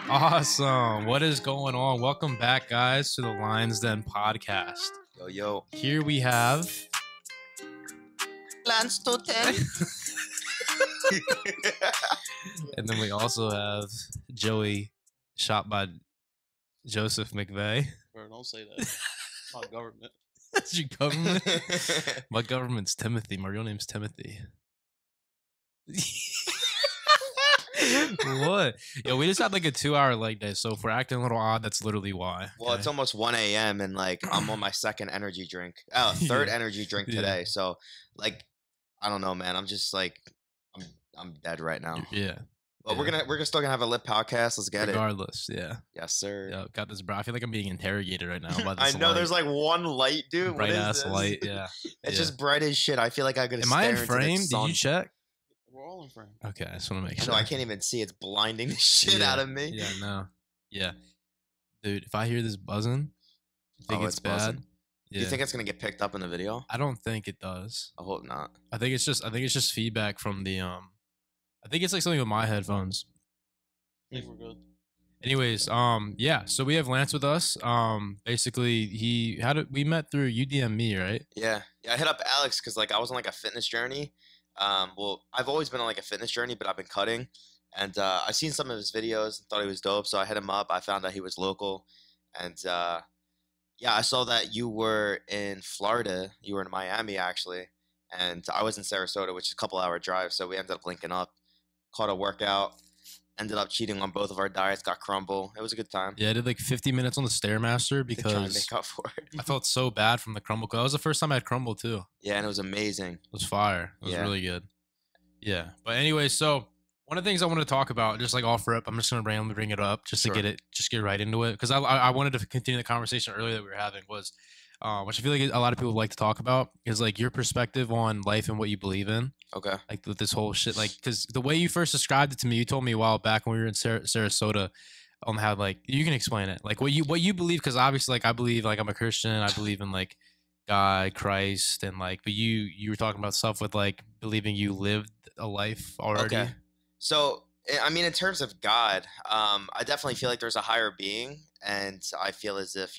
Awesome. What is going on? Welcome back, guys, to the Lions Den podcast. Yo, yo. Here we have Lance to 10. and then we also have Joey, shot by Joseph McVeigh. Bro, don't say that. It's my government. That's your government? My government's Timothy. My real name's Timothy. What? Yo, we just had like a 2-hour leg day, so if we're acting a little odd, that's literally why. Well, it's almost 1 a.m. and like I'm on my second energy drink. Third energy drink today. Yeah. So like, I don't know, man. I'm just like, I'm dead right now. Yeah. But we're still gonna have a lit podcast. Let's get Regardless, yeah. Yes, sir. Yeah, got this, bro. I feel like I'm being interrogated right now by I this know light. there's like one light, dude. Bright what is ass this? light, yeah. It's Yeah. just bright as shit. I feel like I could. Am I in frame? Did you check? We're all in frame. Okay, I just want to make No, sure. I can't even see. It's blinding the shit out of me. Yeah, no. Yeah. Dude, if I hear this buzzing, you think it's bad? buzzing. Yeah. Do you think it's gonna get picked up in the video? I don't think it does. I hope not. I think it's just feedback from the I think it's like something with my headphones. I think we're good. Anyways, yeah, so we have Lance with us. Basically we met through UDM me, right? Yeah, I hit up Alex because like I was on like a fitness journey. Well, I've always been on like a fitness journey, but I've been cutting, and I seen some of his videos and thought he was dope. So I hit him up. I found out he was local, and yeah, I saw that you were in Florida. You were in Miami actually, and I was in Sarasota, which is a couple-hour drive. So we ended up linking up, caught a workout. Ended up cheating on both of our diets. Got crumble. It was a good time. Yeah, I did like 50 minutes on the Stairmaster To try and because make up for it. I felt so bad from the crumble. That was the first time I had crumble too. Yeah, and it was amazing. It was fire. It was Yeah. really good. Yeah. But anyway, so one of the things I want to talk about, just like off rip, I'm just gonna randomly bring it up just Sure. to get right into it. Because I wanted to continue the conversation earlier that we were having was which I feel like a lot of people like to talk about is like your perspective on life and what you believe in. Okay. Like with this whole shit, like because the way you first described it to me, you told me a while back when we were in Sarasota on how like you can explain it, like what you believe, because obviously like I believe like I'm a Christian, I believe in like God, Christ, and like, but you were talking about stuff with like believing you lived a life already. Okay. So, I mean, in terms of God, I definitely feel like there's a higher being, and I feel as if,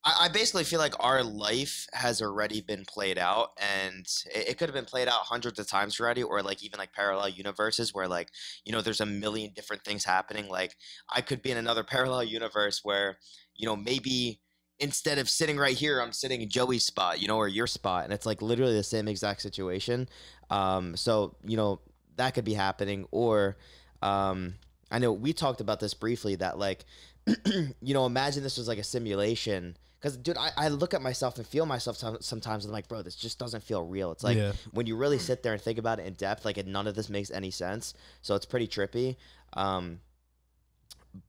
I basically feel like our life has already been played out, and it could have been played out hundreds of times already, or like even like parallel universes where like, there's a million different things happening. Like I could be in another parallel universe where, maybe instead of sitting right here, I'm sitting in Joey's spot, or your spot, and it's like literally the same exact situation. So, that could be happening, or I know we talked about this briefly that like, imagine this was like a simulation. Because, dude, I look at myself and feel myself sometimes. And I'm like, bro, this just doesn't feel real. It's like when you really sit there and think about it in depth, like none of this makes any sense. So it's pretty trippy.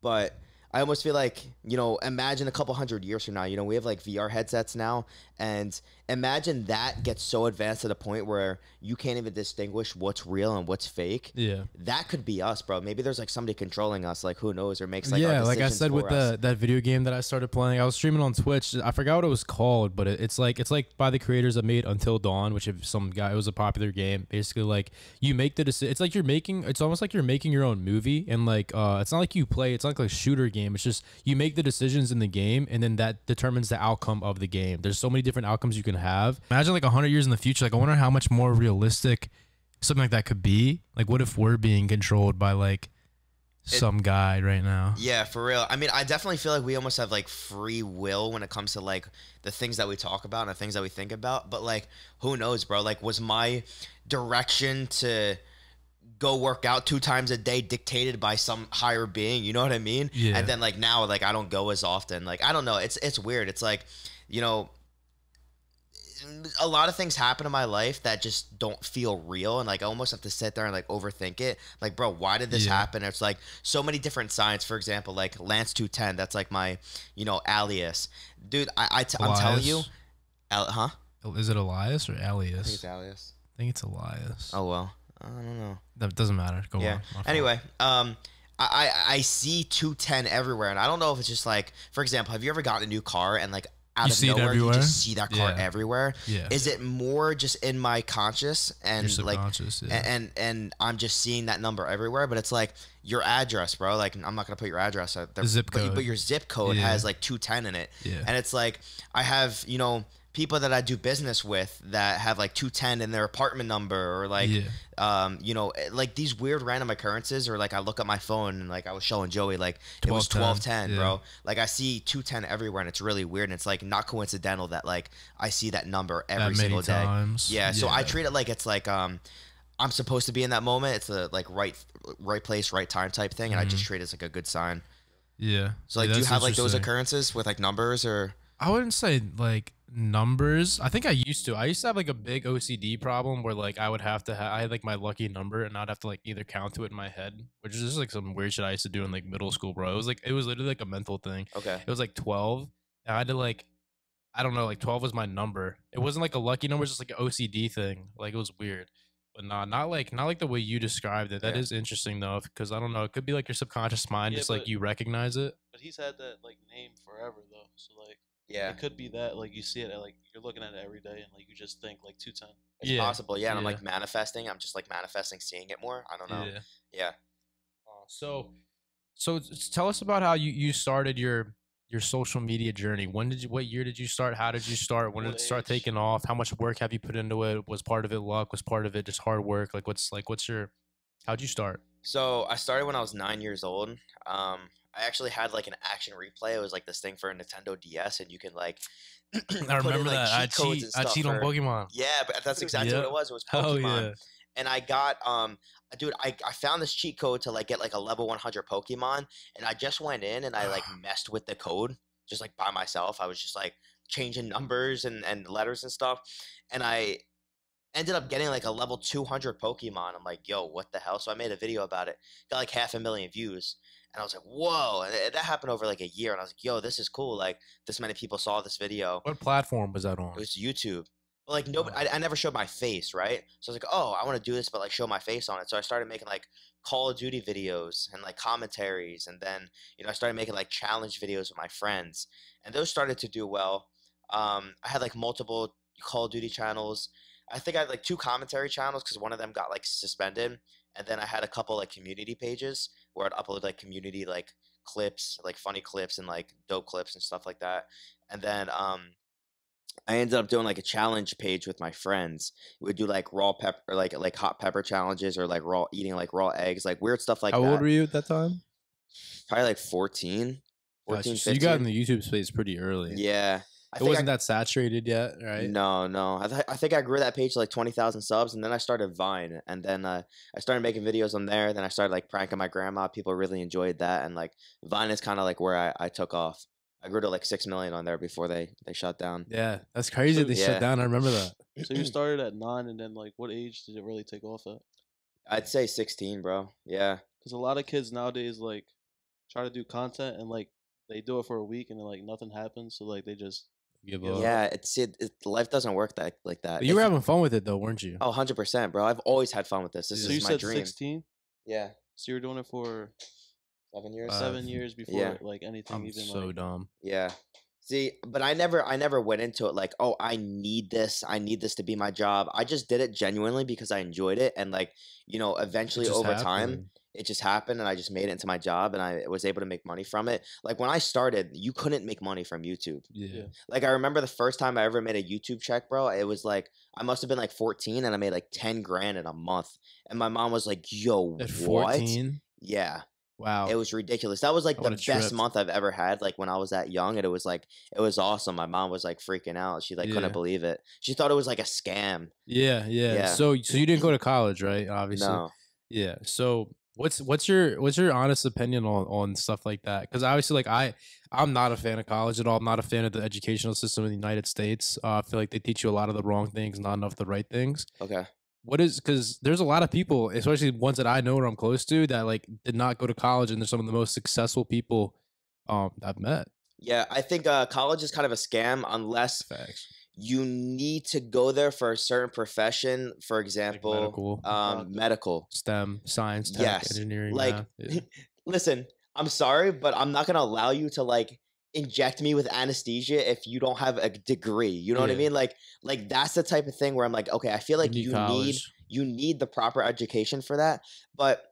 But I almost feel like, imagine a couple hundred years from now, we have like VR headsets now. And imagine that gets so advanced to the point where you can't even distinguish what's real and what's fake. Yeah. That could be us, bro. Maybe there's like somebody controlling us, like who knows, or makes like our yeah, like I decisions said with for us. that video game that I started playing, I was streaming on Twitch. I forgot what it was called, but it's like by the creators that made Until Dawn, which if some guy, it was a popular game. Basically, like you make the decision. It's like it's almost like you're making your own movie, and like it's not like you play. It's not like a shooter game. It's just you make the decisions in the game, and then that determines the outcome of the game. There's so many different outcomes you can have. Imagine like 100 years in the future. Like I wonder how much more realistic something like that could be. Like what if we're being controlled by like some guy right now? Yeah, for real. I mean, I definitely feel like we almost have like free will when it comes to like the things that we talk about and the things that we think about. But like, who knows, bro? Like, was my direction to go work out 2 times a day dictated by some higher being? You know what I mean? Yeah. And then like now, like I don't go as often. Like I don't know. It's weird. It's like, a lot of things happen in my life that just don't feel real, and like I almost have to sit there and like overthink it. Like, bro, why did this happen? It's like so many different signs. For example, like Lance 210, that's like my alias, dude. I'm telling you, huh? Is it Elias or I think Alias? it's alias. I think it's Elias. Oh well, I don't know. That doesn't matter. Go Yeah. on. My fault. Anyway, I see 210 everywhere, and I don't know if it's just like, for example, have you ever gotten a new car and like out You of see it nowhere, you everywhere? just see that car Yeah. everywhere. Yeah. Is it more just in my conscious Your and like subconscious. Yeah. and I'm just seeing that number everywhere? But it's like your address, bro. Like I'm not gonna put your address out there, The zip but code. your zip code Yeah. has like 210 in it, Yeah. and it's like I have people that I do business with that have like 210 in their apartment number, or like Yeah. like these weird random occurrences, or like I look at my phone and like I was showing Joey, like it was 1210, 1210, yeah. bro. Like I see 210 everywhere, and it's really weird, and it's like not coincidental that like I see that number every That many single day. times. Yeah, so I treat it like it's like I'm supposed to be in that moment. It's a like right place, right time type thing, and I just treat it as like a good sign. Yeah. So like, Yeah, do you that's have like those interesting. occurrences with like numbers or? I wouldn't say like numbers. I think I used to. I used to have like a big OCD problem where like I would have to I had like my lucky number, and I'd have to like either count to it in my head, which is just like some weird shit I used to do in like middle school, bro. It was literally like a mental thing. Okay. It was like 12. And I had to like, I don't know, like 12 was my number. It wasn't like a lucky number, it's just like an OCD thing. Like it was weird. But not like the way you described it. That Yeah. is interesting though, because I don't know, it could be like your subconscious mind, Yeah, just like but- you recognize it. But he's had that like name forever though, so like Yeah, it could be that like you see it at, like you're looking at it every day and like you just think like 210. it's Yeah, possible. Yeah, and I'm yeah. like manifesting. I'm just like manifesting, seeing it more. I don't know. Yeah. Yeah. So tell us about how you started your social media journey. What year did you start? How did you start? When did What it start age? taking off? How much work have you put into it? Was part of it luck? Was part of it just hard work? How'd you start? So I started when I was 9 years old. I actually had like an action replay. It was like this thing for a Nintendo DS, and you can like. I put in, remember like, that. I cheat codes cheat. and I stuff cheat on for- Pokemon. Yeah, but that's exactly what Yeah. it was. It was Oh Pokemon. yeah. And I got dude, I found this cheat code to like get like a level 100 Pokemon, and I just went in and I like messed with the code just like by myself. I was just like changing numbers and letters and stuff, and I ended up getting like a level 200 Pokemon. I'm like, yo, what the hell? So I made a video about it, got like 500,000 views, and I was like, whoa. And that happened over like a year, and I was like, yo, this is cool. Like this many people saw this video. What platform was that on? It was YouTube. But like nobody, I never showed my face, right? So I was like, oh, I want to do this, but like show my face on it. So I started making like Call of Duty videos and like commentaries, and then I started making like challenge videos with my friends, and those started to do well. I had like multiple Call of Duty channels. I think I had like 2 commentary channels because one of them got like suspended, and then I had a couple like community pages where I'd upload like community like clips, like funny clips and like dope clips and stuff like that. And then I ended up doing like a challenge page with my friends. We would do like raw pepper, or like hot pepper challenges, or like raw eating like raw eggs, like weird stuff like How that. old were you at that time? Probably like 14, 14, Gotcha. So you got in 15. the YouTube space pretty early. Yeah. I It think wasn't that saturated yet, right? No. I think I grew that page to like 20,000 subs, and then I started Vine, and then I started making videos on there. Then I started like pranking my grandma. People really enjoyed that, and like Vine is kind of like where I took off. I grew to like 6 million on there before they shut down. Yeah, that's crazy. So- They Yeah. shut down. I remember that. So you started at 9, and then like what age did it really take off at? I'd say 16, bro. Yeah. Because a lot of kids nowadays like try to do content and like they do it for a week and then like nothing happens, so like they just Give Yeah. up. Yeah, life doesn't work like that. But you were If- having fun with it though, weren't you? Oh, 100%, bro. I've always had fun with this. This so is you my said dream. 16. Yeah. So you were doing it for 7 years. 7 years before yeah. like anything I'm even so like dumb. Yeah. See, but I never went into it like, oh, I need this to be my job. I just did it genuinely because I enjoyed it, and like, eventually It just over time, happened. it just happened, and I just made it into my job, and I was able to make money from it. Like when I started, you couldn't make money from YouTube. Yeah. Like I remember the first time I ever made a YouTube check, bro. It was like I must have been like 14, and I made like 10 grand in a month, and my mom was like, "Yo, At what?" 14. Yeah. Wow. It was ridiculous. That was like I the would've best tripped. month I've ever had. Like when I was that young, and it was awesome. My mom was like freaking out. She like Yeah. couldn't believe it. She thought it was like a scam. Yeah. Yeah. So you didn't go to college, right? Obviously. No. Yeah. So what's your honest opinion on stuff like that? Because obviously, like I'm not a fan of college at all. I'm not a fan of the educational system in the United States. I feel like they teach you a lot of the wrong things, not enough of the right things. Okay. Because there's a lot of people, especially ones that I know or I'm close to, that like did not go to college, and they're some of the most successful people I've met. Yeah, I think college is kind of a scam unless Facts. you need to go there for a certain profession. For example, medical. medical. STEM, science, tech, Yes. engineering, Like, math. Yeah. listen, I'm sorry, but I'm not gonna allow you to like inject me with anesthesia if you don't have a degree. You know what I Yeah. mean? Like that's the type of thing where I'm like, okay, I feel You like need college. you need the proper education for that. But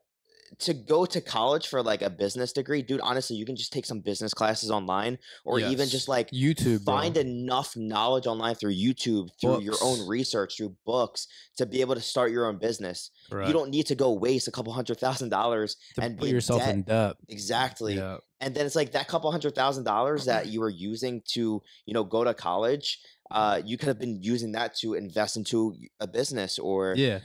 to go to college for like a business degree, dude, honestly, you can just take some business classes online, or even just Yes. like YouTube, bro. find enough knowledge online through YouTube, through your own Books. research, through books, to be able to start your own business. You Correct. don't need to go waste a couple $100,000 To and put be in yourself debt. in debt. Exactly. Yeah. And then it's like that couple $100,000 that you were using to, go to college. You could have been using that to invest into a business, or, Yeah.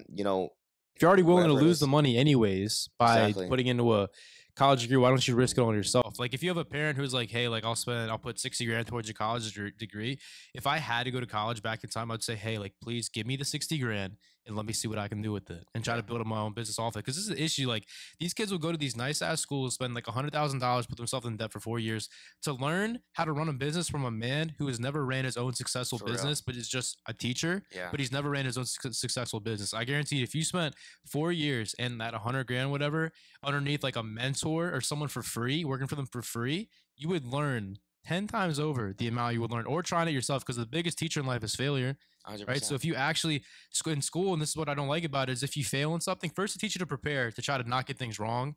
you know, If you're already willing to whatever it lose the is. money anyways by Exactly. putting into a college degree, why don't you risk it on yourself? Like if you have a parent who's like, hey, like I'll put 60 grand towards your college degree. If I had to go to college back in time, I'd say, hey, like please give me the 60 grand and let me see what I can do with it and try Yeah. to build up my own business off it. Because this is the issue. Like these kids will go to these nice ass schools, spend like $100,000, put themselves in debt for 4 years to learn how to run a business from a man who has never ran his own successful For real. business, but is just a teacher. Yeah. But he's never ran his own successful business. I guarantee you, if you spent 4 years and that 100 grand, whatever, underneath like a mentor or someone for free, working for them for free, you would learn 10 times over the amount you would learn, or trying it yourself, because the biggest teacher in life is failure. 100%. Right. So if you actually in school, and this is what I don't like about it, is if you fail in something, first they teach you to prepare to try to not get things wrong.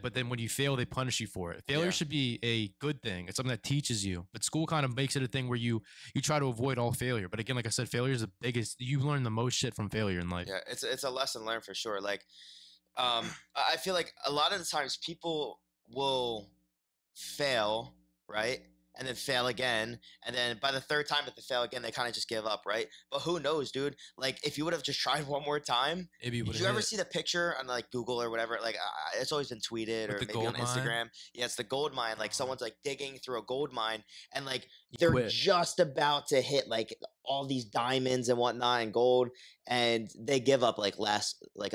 But then when you fail, they punish you for it. Failure Yeah. should be a good thing. It's something that teaches you. But school kind of makes it a thing where you try to avoid all failure. But again, like I said, failure is the biggest. You learn the most shit from failure in life. Yeah, it's a lesson learned for sure. Like, I feel like a lot of the times people will fail, right? And then fail again. And then by the third time that they fail again, they kind of just give up, right? But who knows, dude? Like, if you would have just tried one more time, Maybe you did would you have ever hit see the picture on like Google or whatever? Like, it's always been tweeted, with or the maybe on gold mine. Instagram. Yeah, it's the gold mine. Like, someone's like digging through a gold mine, and like You they're quit. just about to hit like all these diamonds and whatnot and gold, and they give up like a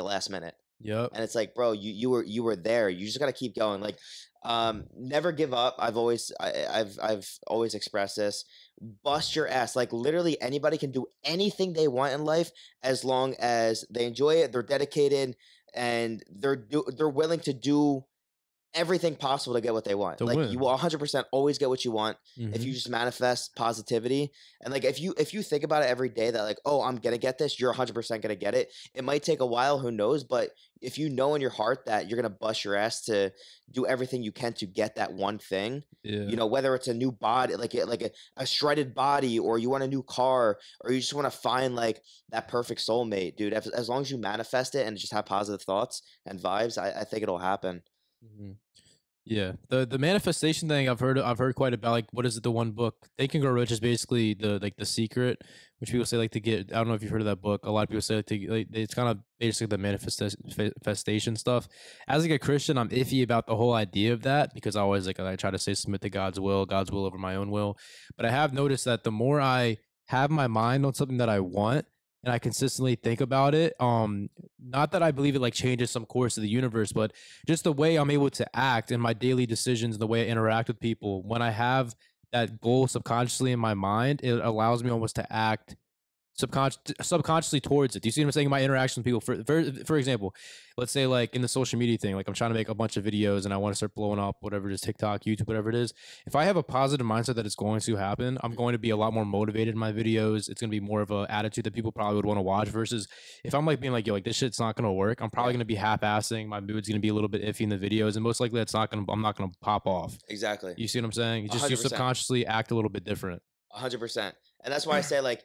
last minute. Yep. And it's like, bro, you were there. You just gotta keep going. Like, never give up. I've always expressed this. Bust your ass. Like, literally anybody can do anything they want in life, as long as they enjoy it, they're dedicated, and they're willing to do everything possible to get what they want. To Like, win. you will 100% always get what you want if Mhm. you just manifest positivity. And like, if you think about it every day that like, oh, I'm gonna get this, you're 100% gonna get it. It might take a while, who knows? But if you know in your heart that you're gonna bust your ass to do everything you can to get that one thing, Yeah. whether it's a new body, like a shredded body, or you want a new car, or you just want to find like that perfect soulmate, dude. As long as you manifest it and just have positive thoughts and vibes, I think it'll happen. Mhm. Yeah, the manifestation thing I've heard quite about. Like, what is it? The one book, Think and Grow Rich, is basically the secret, which people say like to get. I don't know if you've heard of that book. A lot of people say it's kind of basically the manifestation stuff. As like a Christian, I'm iffy about the whole idea of that, because I try to say submit to God's will over my own will. But I have noticed that the more I have my mind on something that I want, and I consistently think about it, not that I believe it like changes some course of the universe, but just the way I'm able to act in my daily decisions and the way I interact with people. When I have that goal subconsciously in my mind, it allows me almost to act subconsciously towards it. Do you see what I'm saying? My interaction with people, for example, let's say like in the social media thing, like I'm trying to make a bunch of videos and I want to start blowing up, whatever it is, TikTok, YouTube, whatever it is. If I have a positive mindset that it's going to happen, I'm going to be a lot more motivated in my videos. It's going to be more of an attitude that people probably would want to watch, versus if I'm like being like, yo, like this shit's not going to work, I'm probably Yeah. going to be half-assing. My mood's going to be a little bit iffy in the videos, and most likely I'm not going to pop off. Exactly. You see what I'm saying? You 100%. subconsciously act a little bit different. 100%. And that's why I say, like,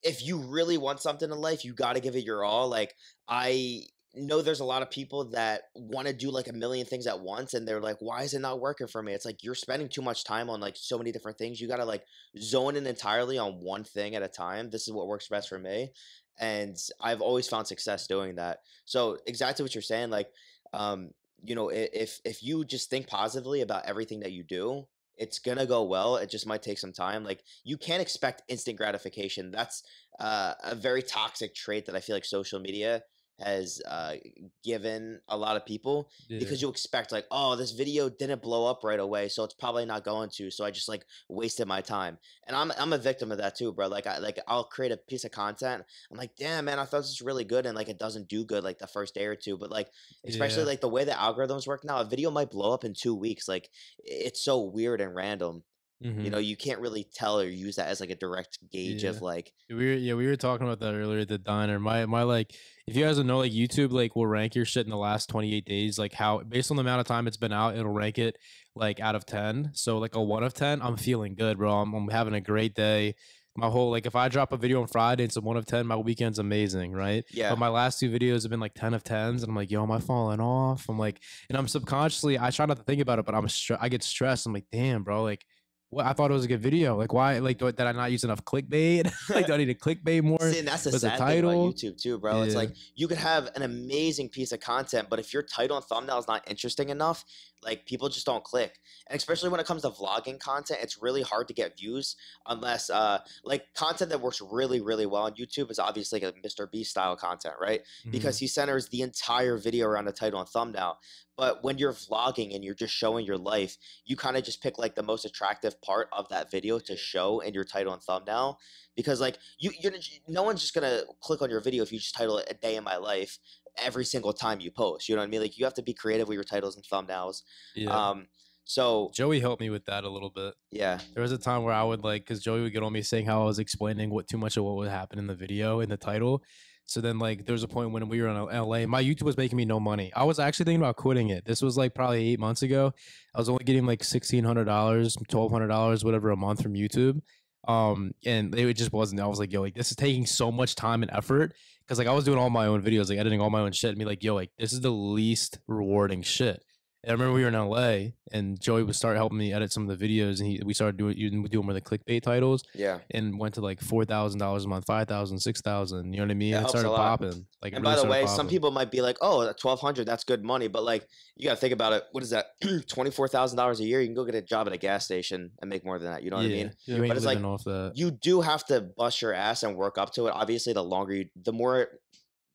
if you really want something in life, you got to give it your all. Like, I know there's a lot of people that want to do like a million things at once, and they're like, why is it not working for me? It's like, you're spending too much time on like so many different things. You got to like zone in entirely on one thing at a time. This is what works best for me. And I've always found success doing that. So exactly what you're saying, like, if you just think positively about everything that you do, it's gonna go well. It just might take some time. Like, you can't expect instant gratification. That's a very toxic trait that I feel like social media has given a lot of people, Yeah. because you expect like, oh, this video didn't blow up right away, so it's probably not going to, so I just like wasted my time. And I'm a victim of that too, bro. Like I'll create a piece of content, I'm like, damn man, I thought this was really good, and like it doesn't do good like the first day or two, but like especially Yeah. like the way the algorithms work now, a video might blow up in 2 weeks. Like it's so weird and random. You Mm-hmm. know, you can't really tell or use that as like a direct gauge Yeah. of like, We were talking about that earlier at the diner. My like, if you guys don't know, like YouTube like will rank your shit in the last 28 days, like how based on the amount of time it's been out, it'll rank it like out of 10. So like a 1 of 10, I'm feeling good, bro. I'm having a great day. My whole like if I drop a video on Friday, it's a 1 of 10. My weekend's amazing, right? yeah. But my last 2 videos have been like 10 of 10s, and I'm like, yo, am I falling off? I'm like, and I'm subconsciously I try not to think about it, but I get stressed. I'm like, damn, bro, like. What I thought it was a good video. Like, why? Like, did I not use enough clickbait? Like, do I need to clickbait more? See, and that's the Was the sad thing about title? YouTube too, bro. It's Yeah. like you could have an amazing piece of content, but if your title and thumbnail is not interesting enough, like people just don't click. And especially when it comes to vlogging content, it's really hard to get views unless like content that works really, really well on YouTube is obviously like a Mr. Beast style content, right? Because he centers the entire video around the title and thumbnail. But when you're vlogging and you're just showing your life, you kind of just pick like the most attractive part of that video to show in your title and thumbnail. Because like you're no one's just gonna click on your video if you just title it "A Day in My Life" every single time you post. You know what I mean? Like you have to be creative with your titles and thumbnails. Yeah. So Joey helped me with that a little bit. yeah, There was a time where I would like, because Joey would get on me saying how I was explaining what too much of what would happen in the video in the title. So then like there was a point when we were in LA, my YouTube was making me no money. I was actually thinking about quitting it. This was like probably 8 months ago. I was only getting like $1,600, $1,200, whatever a month from YouTube. And it just wasn't. I was like, yo, like this is taking so much time and effort. Cause like I was doing all my own videos, like editing all my own shit, and be like, yo, like this is the least rewarding shit. And I remember we were in LA and Joey would start helping me edit some of the videos, and we started doing more of the clickbait titles, yeah. and went to like $4,000 a month, 5,000, 6,000. You know what I mean? That It helps started a lot. popping. Like, it And really by the started way, some popping. people might be like, "Oh, that 1,200, that's good money," but like you got to think about it. What is that? $24,000 a year? You can go get a job at a gas station and make more than that. You know what I mean? You Yeah. ain't But it's like, living off that. You do have to bust your ass and work up to it. Obviously, the more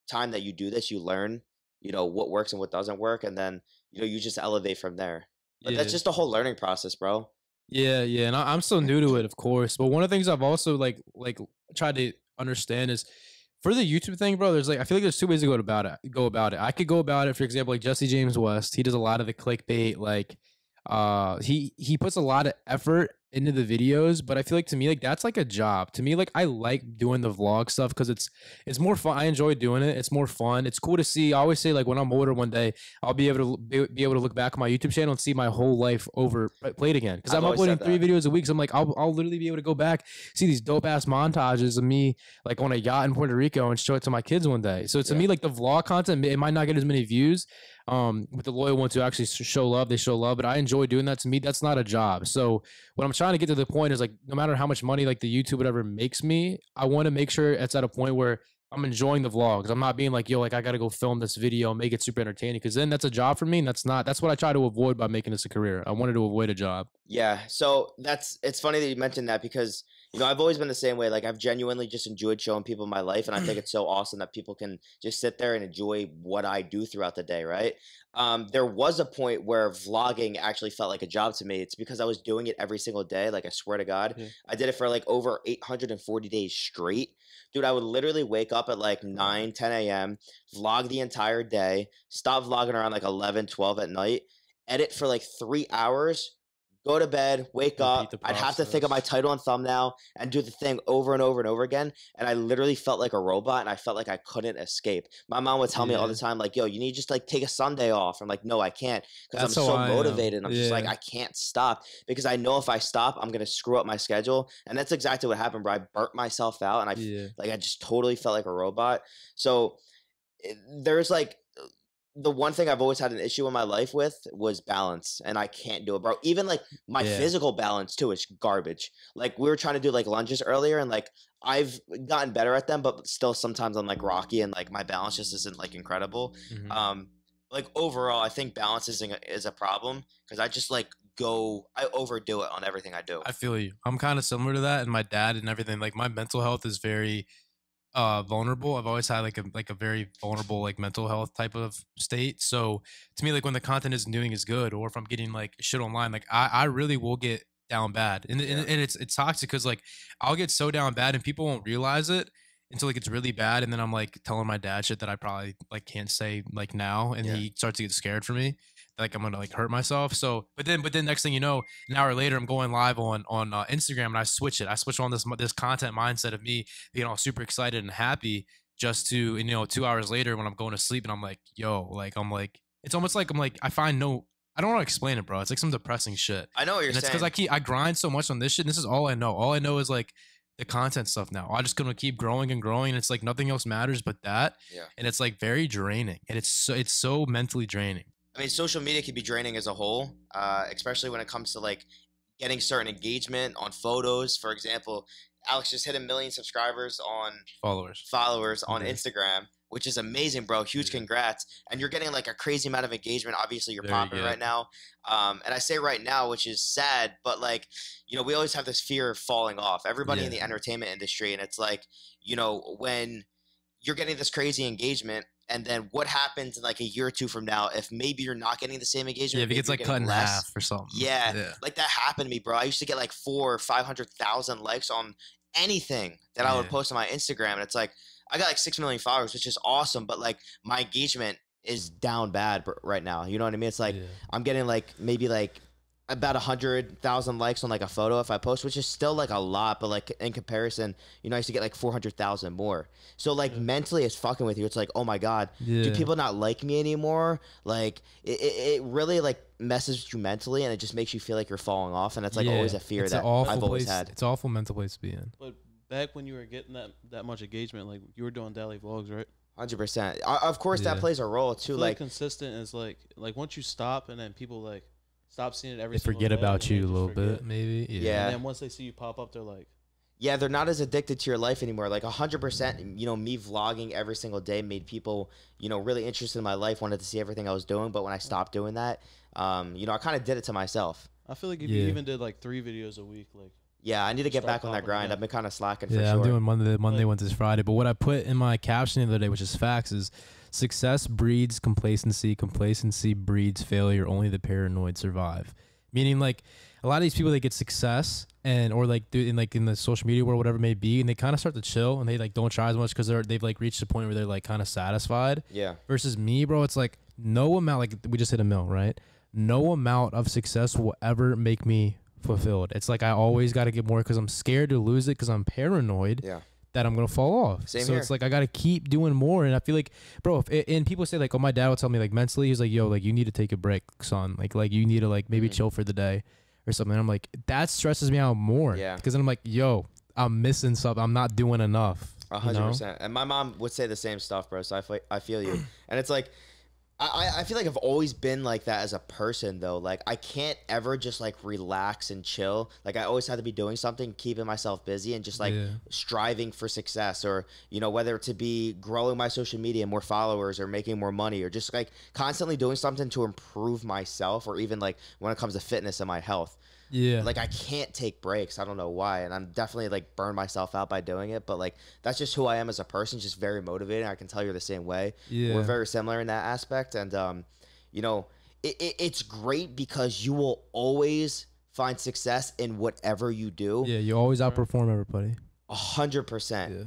time that you do this, you learn, you know, what works and what doesn't work, and then you know you just elevate from there. But that's Yeah. just a whole learning process, bro. Yeah, and I'm still new to it, of course. But one of the things I've also like tried to understand is for the YouTube thing, bro. There's like I feel like there's two ways to go about it. I could go about it, for example, like Jesse James West. He does a lot of the clickbait, like he puts a lot of effort into the videos, but I feel like to me like that's like a job. To me, like I like doing the vlog stuff because it's more fun. I enjoy doing it. It's more fun. It's cool to see. I always say like when I'm older one day, I'll be able to be able to look back on my YouTube channel and see my whole life played again. Because I've I'm always uploading said 3 videos a week. So I'm like I'll literally be able to go back, see these dope ass montages of me like on a yacht in Puerto Rico and show it to my kids one day. So to Yeah. me like the vlog content, it might not get as many views. With the loyal ones who actually show love, they show love. But I enjoy doing that. To me, that's not a job. So what I'm trying to get to the point is like, no matter how much money like the YouTube whatever makes me, I want to make sure it's at a point where I'm enjoying the vlogs. I'm not being like, yo, like I gotta go film this video and make it super entertaining, because then that's a job for me, and that's what I try to avoid by making this a career. I wanted to avoid a job. Yeah, so it's funny that you mentioned that, because you know I've always been the same way. Like I've genuinely just enjoyed showing people my life, and I think it's so awesome that people can just sit there and enjoy what I do throughout the day, right? There was a point where vlogging actually felt like a job to me. It's because I was doing it every single day. Like I swear to God, Yeah. I did it for like over 840 days straight. Dude, I would literally wake up at like 9, 10 a.m., vlog the entire day, stop vlogging around like 11, 12 at night, edit for like 3 hours, go to bed, wake up. the I'd have to think of my process. title and thumbnail and do the thing over and over and over again. And I literally felt like a robot, and I felt like I couldn't escape. My mom would tell me all the Yeah. time, like, yo, you need to just like take a Sunday off. I'm like, no, I can't, because I'm That's how so I am. motivated. I'm just like, Yeah. I can't stop, because I know if I stop, I'm going to screw up my schedule. And that's exactly what happened, bro. I burnt myself out, and Yeah. I just totally felt like a robot. So there's like, the one thing I've always had an issue in my life with was balance, and I can't do it, bro. Even like my Yeah. physical balance too is garbage. Like we were trying to do like lunges earlier, and like I've gotten better at them, but still sometimes I'm like rocky, and like my balance just isn't like incredible. Mhm. Like overall, I think balance is a problem, because I just like I overdo it on everything I do. I feel you. I'm kind of similar to that, and my dad and everything. Like my mental health is very vulnerable. I've always had like a very vulnerable like mental health type of state. So to me, like when the content isn't doing as good, or if I'm getting like shit online, like I really will get down bad, and Yeah. and it's toxic because like I'll get so down bad and people won't realize it until it gets really bad, and then I'm like telling my dad shit that I probably like can't say like now, and Yeah. he starts to get scared for me, like I'm gonna like hurt myself. So but then next thing you know, an hour later I'm going live on Instagram, and I switch on this content mindset of me being all super excited and happy, just to, and, 2 hours later when I'm going to sleep and I'm like, yo, like I'm like, it's almost like I'm like, I don't want to explain it, bro. It's like some depressing shit. I know what you're And it's saying. because I grind so much on this shit. And this is all I know. All I know is like the content stuff now. I'm just gonna keep growing and growing, and it's like nothing else matters but that. Yeah. And it's like very draining, and it's so mentally draining. I mean, social media can be draining as a whole, especially when it comes to like getting certain engagement on photos. For example, Alex just hit 1 million subscribers on Followers on Yeah. Instagram, which is amazing, bro. Huge Yeah. congrats. And you're getting like a crazy amount of engagement. Obviously, you're Very popping good. right now. And I say right now, which is sad, but like, we always have this fear of falling off. Everybody in the Yeah. entertainment industry, and it's like, when you're getting this crazy engagement, and then what happens in like a year or two from now if maybe you're not getting the same engagement? Yeah, if it maybe gets you're like getting cut in less. half or something. Yeah, like that happened to me, bro. I used to get like 400,000 or 500,000 likes on anything that I would Yeah. post on my Instagram, and it's like I got like 6 million followers, which is awesome, but like my engagement is down bad right now. You know what I mean? It's like Yeah. I'm getting like maybe like about 100,000 likes on like a photo if I post, which is still like a lot, but like in comparison, I used to get like 400,000 more. So like Yeah. mentally, it's fucking with you. It's like, oh my god, do Yeah. people not like me anymore? Like it really like messes with you mentally, and it just makes you feel like you're falling off, and it's like always a fear It's an that awful I've always place- had. It's an awful mental place to be in. But back when you were getting that much engagement, like you were doing daily vlogs, right? 100%. Of course, that Yeah. plays a role I too. feel Like consistent is like once you stop and then people like stop seeing it every They single forget day, about and they you a just little forget. bit, maybe. Yeah. And then once they see you pop up, they're like, yeah, they're not as addicted to your life anymore. Like 100%, me vlogging every single day made people, really interested in my life, wanted to see everything I was doing. But when I stopped doing that, I kind of did it to myself. I feel like if Yeah. you even did like 3 videos a week, like Yeah, I need to get Start back on that popping grind. again. I've been kind of slacking for Yeah, sure. I'm doing Monday, Like- Wednesdays, Friday. But what I put in my caption the other day, which is facts, is success breeds complacency. Complacency breeds failure. Only the paranoid survive. Meaning, like a lot of these people, they get success or like in the social media world, whatever it may be, and they kind of start to chill and they like don't try as much because they've like reached a point where they're like kind of satisfied. Yeah. Versus me, bro, it's like no amount. Like we just hit a mill, right? No amount of success will ever make me fulfilled. It's like I always got to get more because I'm scared to lose it because I'm paranoid Yeah. that I'm gonna fall off. Same so here. it's like I gotta keep doing more, and I feel like, bro. And people say like, oh, my dad would tell me like mentally, he's like, yo, like you need to take a break, son. Like you need to like maybe Mhm. chill for the day or something. And I'm like, that stresses me out more. Yeah. Because then I'm like, yo, I'm missing something. I'm not doing enough. 100%. And my mom would say the same stuff, bro. So I feel you. And it's like, I feel like I've always been like that as a person, though. Like, I can't ever just like relax and chill. Like, I always have to be doing something, keeping myself busy, and just like Yeah. striving for success, or, whether to be growing my social media, more followers, or making more money, or just like constantly doing something to improve myself, or even like when it comes to fitness and my health. Yeah. Like I can't take breaks. I don't know why, and I'm definitely like burned myself out by doing it. But like that's just who I am as a person. Just very motivating. I can tell you're the same way. Yeah. We're very similar in that aspect, and it's great because you will always find success in whatever you do. Yeah. You always outperform everybody. 100%. Yeah.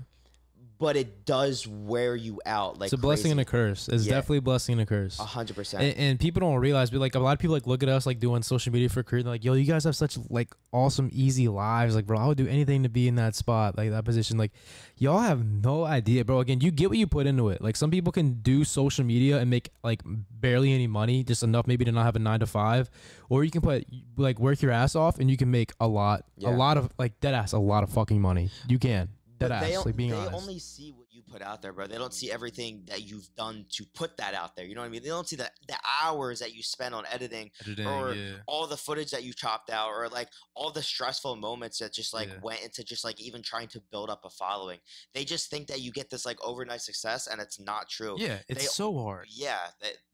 But it does wear you out. Like It's a blessing and a curse. It's Yeah. definitely a blessing and a curse. 100%. And people don't realize, but like a lot of people like look at us like doing social media for a career. They're like, yo, you guys have such like awesome, easy lives. Like, bro, I would do anything to be in that spot, like that position. Like, y'all have no idea, bro. Again, you get what you put into it. Like, some people can do social media and make like barely any money, just enough maybe to not have a 9 to 5, or you can work your ass off and you can make a lot of like dead ass, a lot of fucking money. You can. But Dead ass, like being they honest. only see what you put out there, bro. They don't see everything that you've done to put that out there. You know what I mean? They don't see the hours that you spend on editing, or all the footage that you chopped out, or like all the stressful moments that just like went into just like even trying to build up a following. They just think that you get this like overnight success, and it's not true. Yeah, it's so hard. Yeah,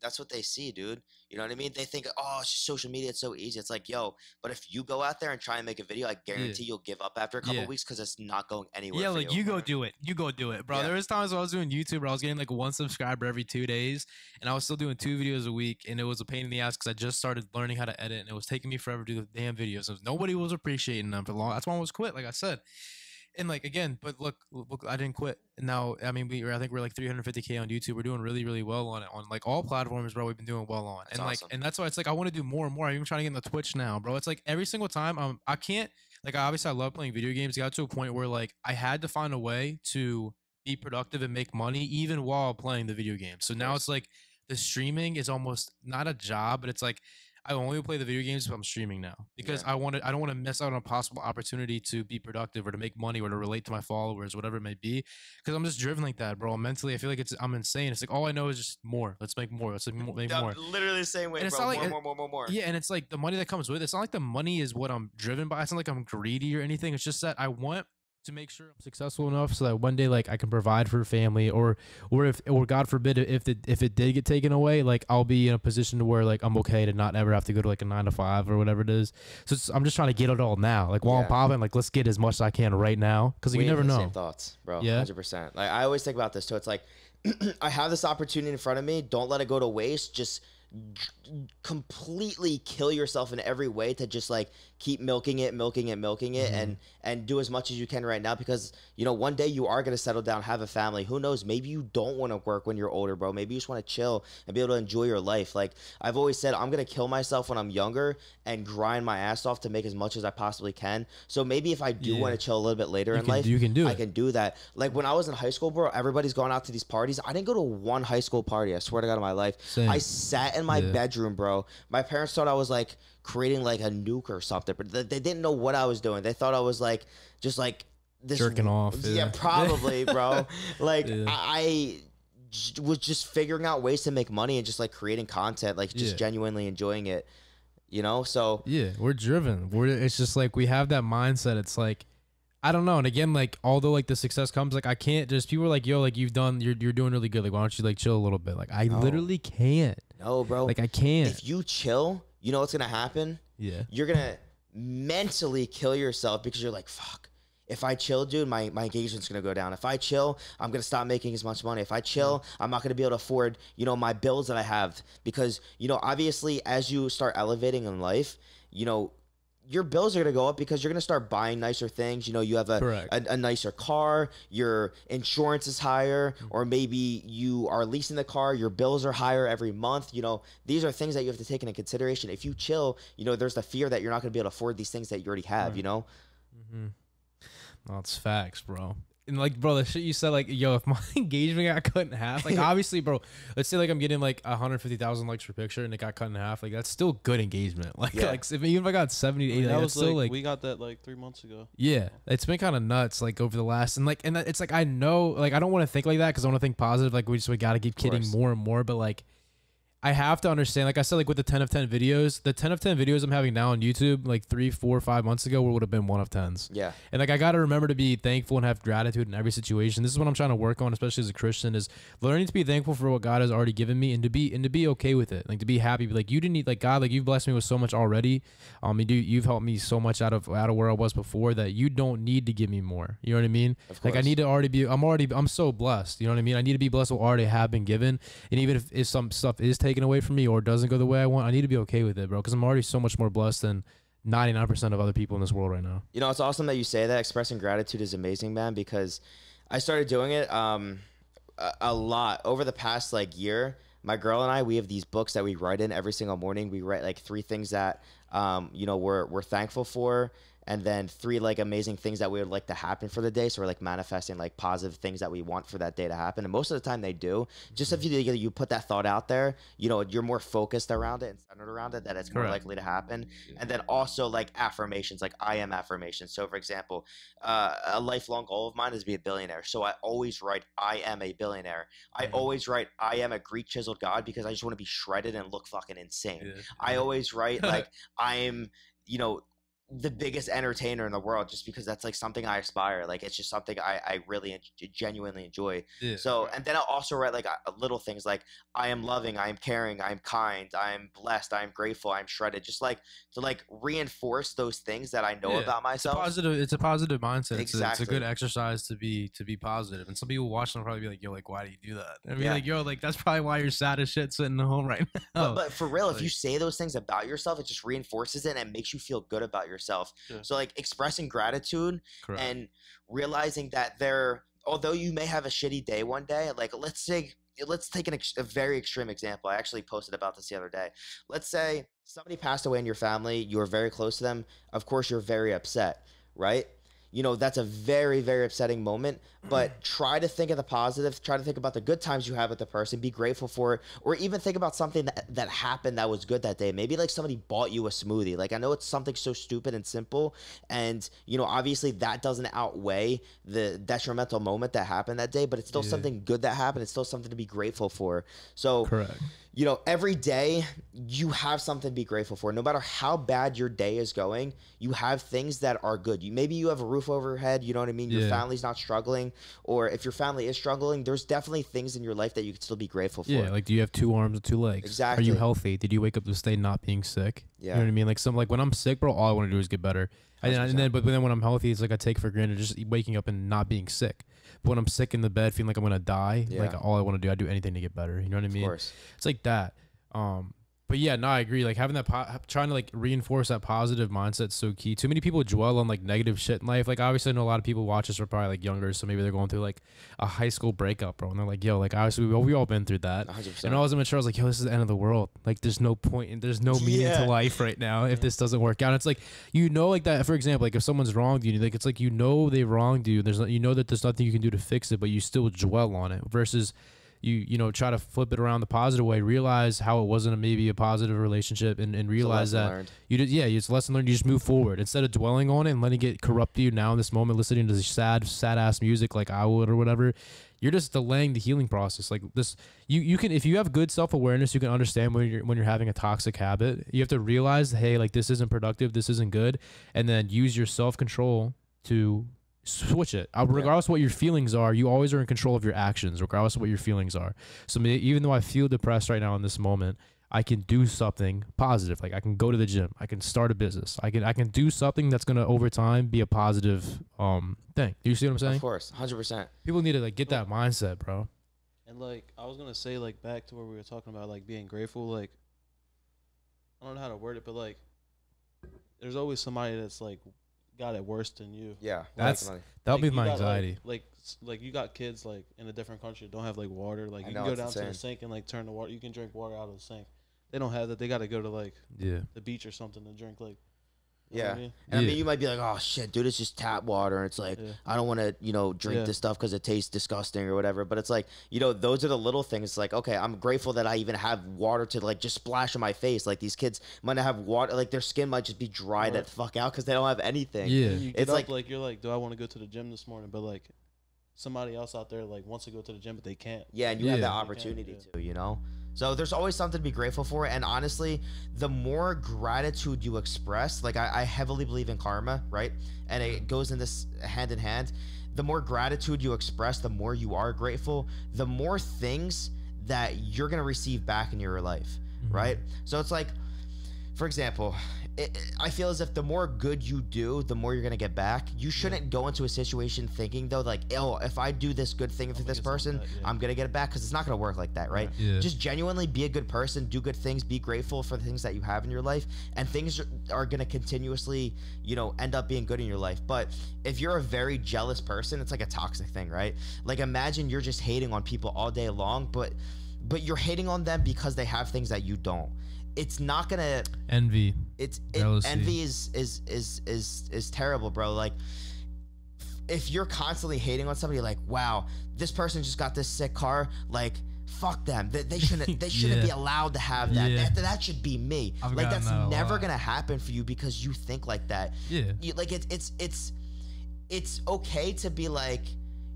that's what they see, dude. You know what I mean? They think, oh, it's just social media. It's so easy. It's like, yo, but if you go out there and try and make a video, I guarantee you'll give up after a couple weeks because it's not going anywhere. Yeah, for like you go do it. You go do it, bro. Yeah. There was times when I was doing YouTube where I was getting like 1 subscriber every 2 days, and I was still doing 2 videos a week, and it was a pain in the ass because I just started learning how to edit, and it was taking me forever to do the damn videos. Nobody was appreciating them for long. That's why I was quit, like I said. And like again, but look, I didn't quit. And now, I mean, I think we're like 350K on YouTube. We're doing really, really well on it on like all platforms, bro. We've been doing well on, That's awesome. And that's why it's like I want to do more and more. I'm even trying to get into Twitch now, bro. It's like every single time I can't like obviously I love playing video games. It got to a point where like I had to find a way to be productive and make money even while playing the video game. So now it's like the streaming is almost not a job, but it's like I only play the video games if I'm streaming now because I don't want to miss out on a possible opportunity to be productive or to make money or to relate to my followers, whatever it may be. Because I'm just driven like that, bro. Mentally, I feel like I'm insane. It's like all I know is just more. Let's make more. Let's make more. Literally the same way, and it's bro. Not like, more. Yeah, and it's like the money that comes with it. It's not like the money is what I'm driven by. It's not like I'm greedy or anything. It's just that I want to make sure I'm successful enough so that one day like I can provide for family or God forbid if it did get taken away, like I'll be in a position to where like I'm okay to not ever have to go to like a 9 to 5 or whatever it is. So I'm just trying to get it all now. Like while I'm popping, like let's get as much as I can right now because you never know. Same thoughts, bro. 100%. Like I always think about this too. It's like I have this opportunity in front of me. Don't let it go to waste. Just completely kill yourself in every way to just like keep milking it and do as much as you can right now because you know one day you are going to settle down, have a family. Who knows, maybe you don't want to work when you're older, bro. Maybe you just want to chill and be able to enjoy your life. Like I've always said, I'm going to kill myself when I'm younger and grind my ass off to make as much as I possibly can. So maybe if I do want to chill a little bit later in life, I can do that. Like when I was in high school, bro, everybody's going out to these parties. I didn't go to one high school party, I swear to God, in my life. Same. I sat in my bedroom, bro. My parents thought I was like creating like a nuke or something, but they didn't know what I was doing. They thought I was like just like this jerking off. Yeah, probably, bro. Like I was just figuring out ways to make money and just like creating content, like just genuinely enjoying it, you know? So we're driven. It's just like we have that mindset. It's like I don't know. And again, like although like the success comes, like I can't just people are like, yo, like you're doing really good. Like why don't you like chill a little bit? Like I literally can't. No, bro. Like I can't. If you chill, you know what's gonna happen? Yeah. You're gonna mentally kill yourself because you're like, fuck. If I chill, dude, my engagement's gonna go down. If I chill, I'm gonna stop making as much money. If I chill, I'm not gonna be able to afford, you know, my bills that I have. Because, you know, obviously as you start elevating in life, you know, your bills are going to go up because you're going to start buying nicer things. You know, you have a nicer car, your insurance is higher, or maybe you are leasing the car, your bills are higher every month. You know, these are things that you have to take into consideration. If you chill, you know, there's the fear that you're not going to be able to afford these things that you already have, you know? No, it's facts, bro. And like, bro, the shit you said, like, yo, if my engagement got cut in half, like, obviously, bro, let's say like I'm getting like 150,000 likes per picture and it got cut in half, like that's still good engagement. Like, even if I got 70 to 80, that like, was that's still like we got that like 3 months ago. Yeah, it's been kind of nuts, like over the last and it's like I know, like I don't want to think like that because I want to think positive, like we got to keep kidding more and more, but like. I have to understand, like I said, like with the 10 of 10 videos, the 10 of 10 videos I'm having now on YouTube, like 3, 4, 5 months ago, would have been 1 of 10s. Yeah. And like, I got to remember to be thankful and have gratitude in every situation. This is what I'm trying to work on, especially as a Christian, is learning to be thankful for what God has already given me and to be okay with it. Like to be happy. Like you didn't need, like God, like you've blessed me with so much already. You've helped me so much out of where I was before that you don't need to give me more. You know what I mean? Like I need to already be, I'm so blessed. You know what I mean? I need to be blessed with what already have been given. And even if some stuff is taken away from me or doesn't go the way I want, I need to be okay with it, bro, because I'm already so much more blessed than 99% of other people in this world right now. You know, it's awesome that you say that. Expressing gratitude is amazing, man, because I started doing it a lot over the past like year. My girl and I, we have these books that we write in every single morning. We write like 3 things that you know, we're thankful for, and then 3 like amazing things that we would like to happen for the day. So we're like manifesting like positive things that we want for that day to happen. And most of the time they do. Just if you put that thought out there, you know, you're more focused around it and centered around it, that it's more likely to happen. And then also like affirmations, like I am affirmations. So for example, a lifelong goal of mine is to be a billionaire. So I always write, I am a billionaire. I always write, I am a Greek chiseled God, because I just want to be shredded and look fucking insane. I always write like, I am, you know, the biggest entertainer in the world, just because that's like something I aspire. Like it's just something I really genuinely enjoy. Yeah. So, and then I'll also write like little things like I am loving, I am caring, I am kind, I am blessed, I am grateful, I am shredded. Just like to like reinforce those things that I know about myself. It's a positive mindset. Exactly. It's a good exercise to be positive. And some people watching will probably be like, yo, like, why do you do that? I mean, like, yo, like, that's probably why you're sad as shit sitting at home right now. But for real, like, if you say those things about yourself, it just reinforces it and makes you feel good about yourself. Yeah. So like expressing gratitude correct. and realizing that although you may have a shitty day one day, like let's take a very extreme example. I actually posted about this the other day. Let's say somebody passed away in your family. You were very close to them. Of course, you're very upset, right? You know, that's a very, very upsetting moment, but try to think of the positive. Try to think about the good times you have with the person. Be grateful for it, or even think about something that happened that was good that day. Maybe like somebody bought you a smoothie. Like I know it's something so stupid and simple, and you know, obviously that doesn't outweigh the detrimental moment that happened that day, but it's still something good that happened. It's still something to be grateful for. So correct. You know, every day you have something to be grateful for. No matter how bad your day is going, you have things that are good. Maybe you have a roof over your head, you know what I mean? Your family's not struggling, or if your family is struggling, there's definitely things in your life that you can still be grateful for. Yeah, like do you have 2 arms and 2 legs? Exactly. Are you healthy? Did you wake up this day not being sick? Yeah. You know what I mean? Like when I'm sick, bro, all I want to do is get better. But then when I'm healthy, it's like I take for granted just waking up and not being sick. But when I'm sick in the bed, feeling like I'm gonna die, like all I want to do, I do anything to get better. You know what I mean? Of course. It's like that. But yeah, no, I agree. Like having that, trying to like reinforce that positive mindset is so key. Too many people dwell on like negative shit in life. Like obviously, I know a lot of people watch us are probably like younger, so maybe they're going through like a high school breakup, bro, and they're like, yo, like obviously we all been through that. 100%. And I was immature. I was like, yo, this is the end of the world. Like there's no point and there's no meaning to life right now if this doesn't work out. And it's like, you know, like that. For example, like if someone's wronged you, like it's like, you know, they wronged you. You know that there's nothing you can do to fix it, but you still dwell on it versus. You know, try to flip it around the positive way, realize how it wasn't maybe a positive relationship and realize that learned. It's a lesson learned. You just move forward instead of dwelling on it and letting it corrupt you now in this moment, listening to the sad ass music like I would or whatever. You're just delaying the healing process. Like this, you can, if you have good self-awareness, you can understand when you're having a toxic habit. You have to realize, hey, like this isn't productive, this isn't good, and then use your self-control to switch it. Regardless of what your feelings are, you always are in control of your actions, regardless of what your feelings are. So even though I feel depressed right now in this moment, I can do something positive. Like I can go to the gym, I can start a business, I can do something that's gonna over time be a positive thing. Do you see what I'm saying? Of course, 100%. People need to like get that mindset, bro. And like I was gonna say, like back to where we were talking about like being grateful. Like I don't know how to word it, but like there's always somebody that's like got it worse than you. Yeah, that'll be my anxiety. Like you got kids like in a different country that don't have like water. Like you can go down to the sink and like turn the water. You can drink water out of the sink. They don't have that. They got to go to like the beach or something to drink like. You know what I mean? And I mean, you might be like, oh shit, dude, it's just tap water. And it's like, I don't want to, you know, drink this stuff because it tastes disgusting or whatever. But it's like, you know, those are the little things. It's like, okay, I'm grateful that I even have water to like just splash on my face. Like these kids might not have water, like their skin might just be dried the fuck out because they don't have anything. Yeah. You get up, like you're like, do I want to go to the gym this morning? But like somebody else out there like wants to go to the gym, but they can't. Yeah, and you have that opportunity to, you know? So there's always something to be grateful for. And honestly, the more gratitude you express, like I heavily believe in karma, right? And it goes in this hand in hand. The more gratitude you express, the more you are grateful, the more things that you're going to receive back in your life, right? So it's like, for example, I feel as if the more good you do, the more you're going to get back. You shouldn't go into a situation thinking, though, like, oh, if I do this good thing for this person, I'm going to get it back, because it's not going to work like that, right? Yeah. Just genuinely be a good person, do good things, be grateful for the things that you have in your life, and things are going to continuously, you know, end up being good in your life. But if you're a very jealous person, it's like a toxic thing, right? Like, imagine you're just hating on people all day long, but you're hating on them because they have things that you don't. It's not gonna envy. Envy is terrible, bro. Like, if you're constantly hating on somebody, like, wow, this person just got this sick car, like, fuck them. They shouldn't be allowed to have that. That should be me. Like, that's never gonna happen for you because you think like that. Yeah. Like, it's okay to be like,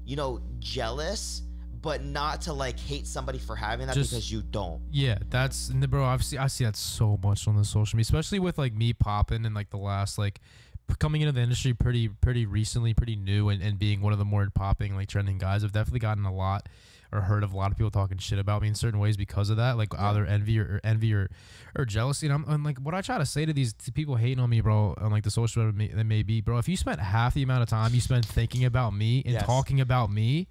you know, jealous, but not to like hate somebody for having that because you don't. Yeah, that's bro. I see that so much on the social media, especially with like me popping and like the last like coming into the industry pretty recently, pretty new, and being one of the more popping like trending guys. I've definitely gotten a lot or heard of a lot of people talking shit about me in certain ways because of that, like either envy or jealousy. And I'm like, what I try to say to these people hating on me, bro, on like the social media that may be, bro, if you spent half the amount of time you spend thinking about me and talking about me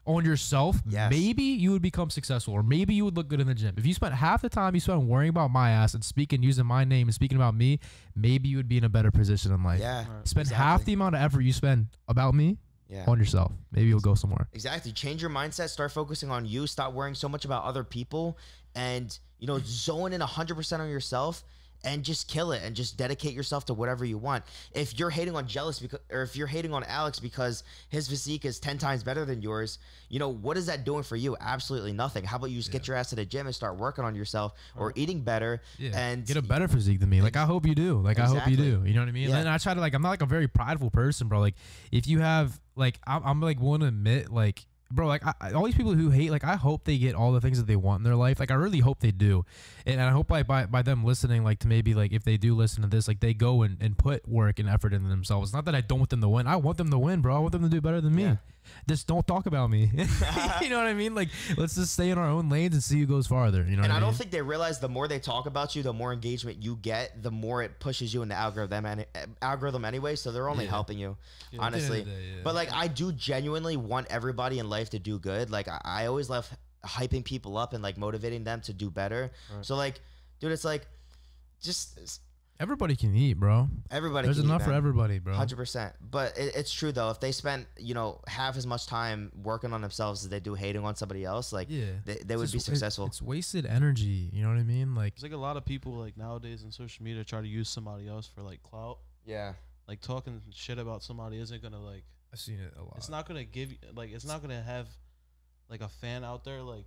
on yourself, maybe you would become successful, or maybe you would look good in the gym. If you spent half the time you spent worrying about my ass and using my name and speaking about me, maybe you would be in a better position in life. Spend half the amount of effort you spend about me on yourself. Maybe you'll go somewhere. Exactly. Change your mindset. Start focusing on you. Stop worrying so much about other people, and zone in 100% on yourself. And just kill it and just dedicate yourself to whatever you want. If you're hating on if you're hating on Alex because his physique is 10 times better than yours, what is that doing for you? Absolutely nothing. How about you just get your ass to the gym and start working on yourself or eating better and get a better physique than me. Like, I hope you do. Like, I hope you do. You know what I mean? And then I try to, like, I'm not like a very prideful person, bro. Like, if you have, like, I'm like willing to admit, like, bro, like all these people who hate, like, I hope they get all the things that they want in their life. Like, I really hope they do. And I hope like by them listening, like, to maybe like if they do listen to this, like they go and put work and effort into themselves. It's not that I don't want them to win. I want them to win, bro. I want them to do better than me. Just don't talk about me. You know what I mean? Like, let's just stay in our own lanes and see who goes farther. You know what I mean? I don't think they realize the more they talk about you, the more engagement you get, the more it pushes you in the algorithm anyway. So they're only helping you, honestly. But like, I do genuinely want everybody in life to do good. Like, I always love hyping people up and like motivating them to do better. So like, dude, it's like just everybody can eat, bro. There's enough for everybody, bro. 100%. But it's true though. If they spent half as much time working on themselves as they do hating on somebody else, like they would be successful. It's wasted energy. You know what I mean? Like, it's like a lot of people like nowadays in social media try to use somebody else for like clout. Yeah. Like, talking shit about somebody isn't gonna, like, I've seen it a lot. It's not gonna give you, like, it's not gonna have like a fan out there like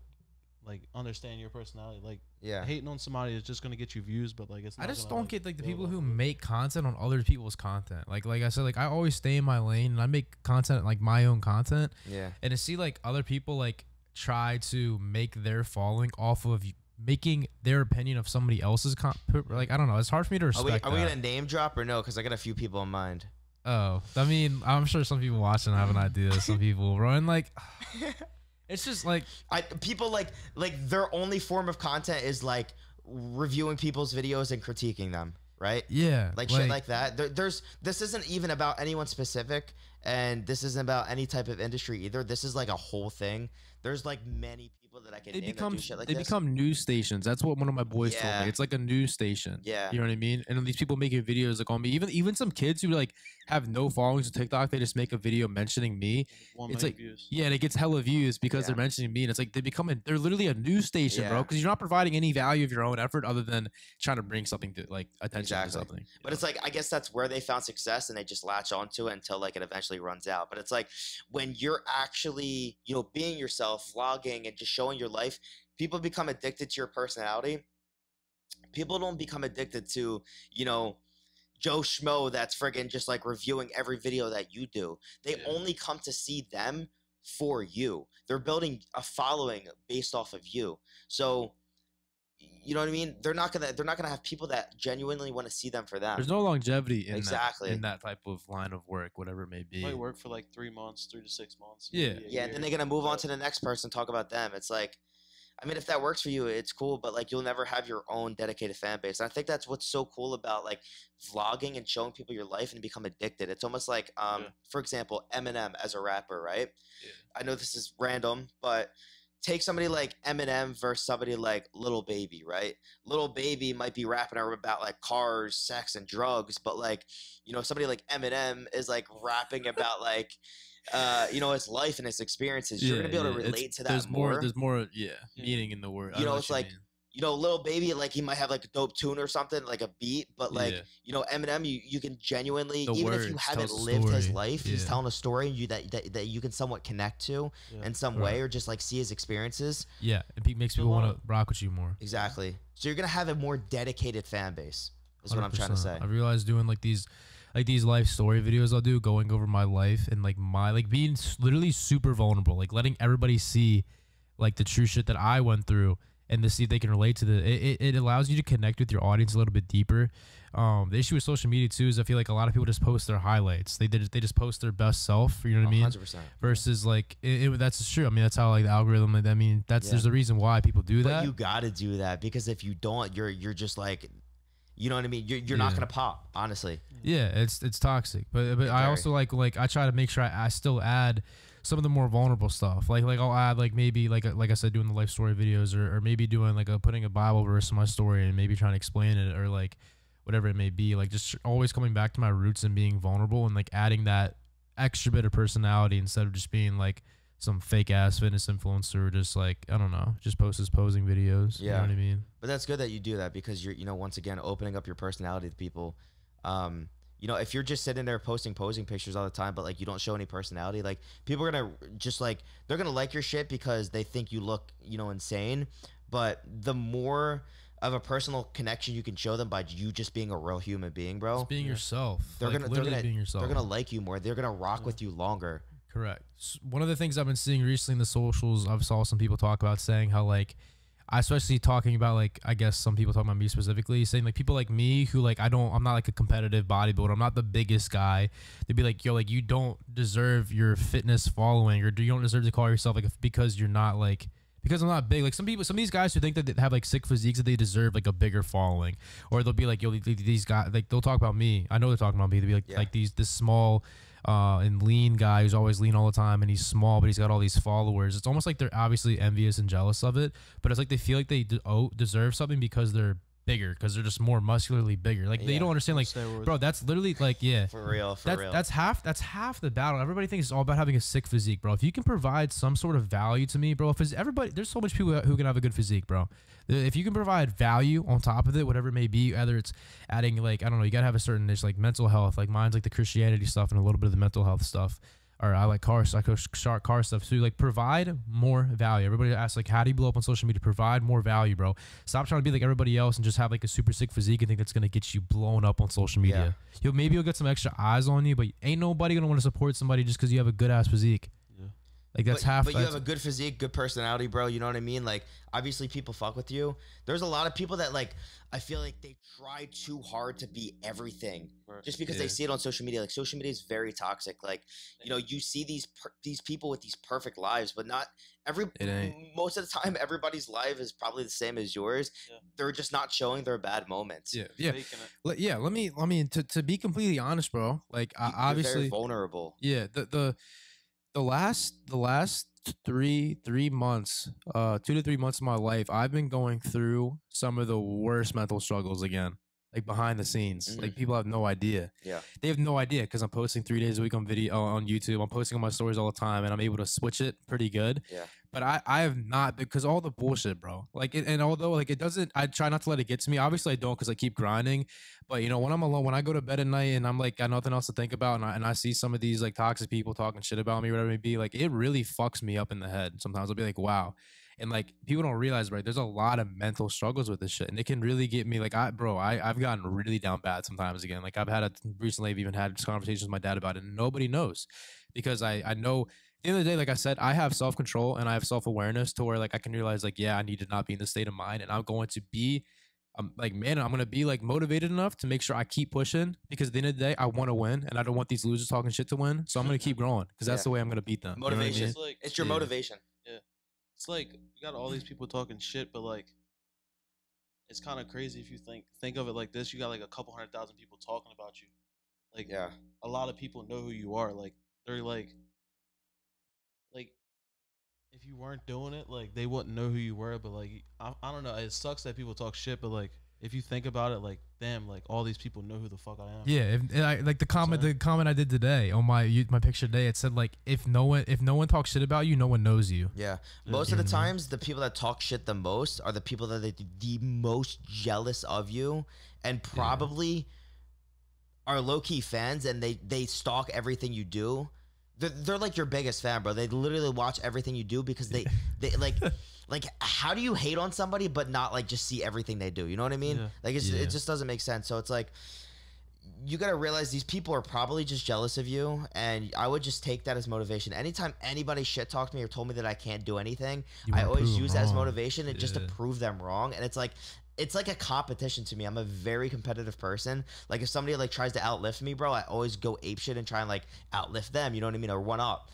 understand your personality. Like, hating on somebody is just gonna get you views, but like, it's not. I just don't get like the people who make content on other people's content. Like I said, like, I always stay in my lane and I make content, like my own content. And to see like other people like try to make their following off of making their opinion of somebody else's like, I don't know. It's hard for me to respect. Are we gonna name drop or no? Because I got a few people in mind. Oh, I mean, I'm sure some people watching have an idea. Some people, bro, and like. It's just like people like their only form of content is like reviewing people's videos and critiquing them, right? Yeah, like shit like that. This isn't even about anyone specific, and this isn't about any type of industry either. This is like a whole thing. There's like many people that I can name that do shit like this. They become news stations. That's what one of my boys told me. It's like a news station. Yeah, you know what I mean. And these people making videos like on me. Even some kids who like have no followings on TikTok, they just make a video mentioning me. It's like views. And it gets hella views because they're mentioning me. And it's like they're literally a news station, bro. Because you're not providing any value of your own effort other than trying to bring something to like attention to something. But it's like, I guess that's where they found success, and they just latch onto it until like it eventually runs out. But it's like when you're actually being yourself, vlogging, and just showing your life, people become addicted to your personality. People don't become addicted to Joe Schmo that's friggin' just like reviewing every video that you do. They only come to see them for you. They're building a following based off of you. So, you know what I mean? They're not gonna have people that genuinely want to see them for them. There's no longevity in that type of line of work, whatever it may be. Might work for like 3 months, 3 to 6 months. Yeah. And then they're gonna move on to the next person, talk about them. It's like, I mean, if that works for you, it's cool, but like, you'll never have your own dedicated fan base. And I think that's what's so cool about like vlogging and showing people your life and become addicted. It's almost like, for example, Eminem as a rapper, right? I know this is random, but take somebody like Eminem versus somebody like Lil Baby, right? Lil Baby might be rapping about like cars, sex, and drugs, but like, somebody like Eminem is like rapping about like, his life and his experiences. You're gonna be able to relate to that. There's more meaning in the word. It's like, Lil Baby, like, he might have like a dope tune or something, like a beat, but like, Eminem, you can genuinely, even if you haven't lived his life, he's telling a story that you can somewhat connect to in some way, or just like see his experiences. Yeah, it makes people want to rock with you more. Exactly. So you're gonna have a more dedicated fan base. is what I'm trying to say. I realized doing like these life story videos I'll do, going over my life and like being literally super vulnerable, like letting everybody see like the true shit that I went through and to see if they can relate to it allows you to connect with your audience a little bit deeper. The issue with social media too is I feel like a lot of people just post their highlights. They just post their best self, you know what I mean? 100%. Versus like that's true. I mean, that's how like the algorithm, I mean, there's a reason why people do that. But you got to do that, because if you don't, you're just like, you know what I mean? You're not going to pop, honestly. Yeah, it's toxic. But I also like I try to make sure I still add some of the more vulnerable stuff. Like I'll add like maybe like I said, doing the life story videos, or maybe doing like putting a Bible verse in my story and maybe trying to explain it, or like whatever it may be. Like just always coming back to my roots and being vulnerable and like adding that extra bit of personality instead of just being like some fake ass fitness influencer, or just like, I don't know, just posts his posing videos. Yeah. You know what I mean? But that's good that you do that, because you're, you know, once again, opening up your personality to people. You know, if you're just sitting there posting posing pictures all the time, but like you don't show any personality, like people are gonna just like, they're gonna like your shit because they think you look, you know, insane. But the more of a personal connection you can show them by you just being a real human being, bro, just being yourself, they're gonna being yourself. They're gonna like you more. They're gonna rock with you longer. Correct. One of the things I've been seeing recently in the socials, I've saw some people talk about saying how like, I especially talking about like, I guess some people talking about me specifically, saying like people like me who like, I'm not like a competitive bodybuilder. I'm not the biggest guy. They'd be like, yo, like you don't deserve your fitness following, or you don't deserve to call yourself like because you're not like, because I'm not big. Like some of these guys who think that they have like sick physiques, that they deserve like a bigger following, or they'll be like, yo, these guys, like they'll talk about me. I know they're talking about me. They'll be like, like this small and lean guy who's always lean all the time, and he's small, but he's got all these followers. It's almost like they're obviously envious and jealous of it, but it's like they feel like they deserve something because they're bigger, because they're just more muscularly bigger. Like they don't understand, like, bro, that's literally like, yeah, for real. That's half the battle. Everybody thinks it's all about having a sick physique, bro. If you can provide some sort of value to me, bro, if everybody, there's so much people who can have a good physique, bro. If you can provide value on top of it, whatever it may be, either it's adding like, I don't know, you gotta have a certain niche, like mental health, like mine's like the Christianity stuff and a little bit of the mental health stuff. Or I like car stuff too. Like provide more value. Everybody asks like, how do you blow up on social media? Provide more value, bro. Stop trying to be like everybody else and just have like a super sick physique and think that's gonna get you blown up on social media. Maybe you'll get some extra eyes on you, but ain't nobody gonna want to support somebody just because you have a good ass physique. Like that's but you have a good physique, good personality, bro. You know what I mean? Like obviously people fuck with you. There's a lot of people that like, I feel like they try too hard to be everything just because they see it on social media. Like social media is very toxic. Like, you know, you see these people with these perfect lives, but not most of the time, everybody's life is probably the same as yours. They're just not showing their bad moments. Let me to be completely honest, bro. Like obviously very vulnerable. The last 3 months, 2 to 3 months of my life, I've been going through some of the worst mental struggles again, like behind the scenes. Like people have no idea. They have no idea because I'm posting 3 days a week on YouTube. I'm posting on my stories all the time, and I'm able to switch it pretty good. But I have not, because all the bullshit, bro. Like, and although like it doesn't, I try not to let it get to me. Obviously I don't, because I keep grinding. But you know, when I'm alone, when I go to bed at night and I'm like, got nothing else to think about, and I see some of these like toxic people talking shit about me, whatever it may be, like it really fucks me up in the head. Sometimes I'll be like, wow. And like people don't realize, right? There's a lot of mental struggles with this shit, and it can really get me. Like I've gotten really down bad sometimes again. Like recently I've even had conversations with my dad about it, and nobody knows, because I know. At the end of the day, like I said, I have self-control and I have self-awareness to where like I can realize like, yeah, I need to not be in this state of mind, and I'm going to be like, man, I'm going to be like motivated enough to make sure I keep pushing, because at the end of the day, I want to win, and I don't want these losers talking shit to win. So I'm going to keep growing, because that's the way I'm going to beat them. Motivation. You know what I mean? It's your motivation. It's like you got all these people talking shit, but like it's kind of crazy if you think of it like this. You got like a couple 100,000 people talking about you. Like a lot of people know who you are. Like they're like if you weren't doing it, like they wouldn't know who you were. But like I don't know, it sucks that people talk shit, but like if you think about it, like damn, like all these people know who the fuck I am. Yeah, like the comment I did today on my picture today, it said like, if no one talks shit about you, no one knows you. Most of the times, the people that talk shit the most are the people that are the most jealous of you, and probably are low-key fans, and they stalk everything you do. They're like your biggest fan, bro. They literally watch everything you do, because they like like, how do you hate on somebody but not like just see everything they do? You know what I mean? Yeah. Like it just doesn't make sense. So it's like, you got to realize these people are probably just jealous of you, and I would just take that as motivation. Anytime anybody shit talked me or told me that I can't do anything, I always use that as motivation and just to prove them wrong. And it's like a competition to me. I'm a very competitive person. Like if somebody like tries to outlift me, bro, I always go apeshit and try and like outlift them, you know what I mean, or one up.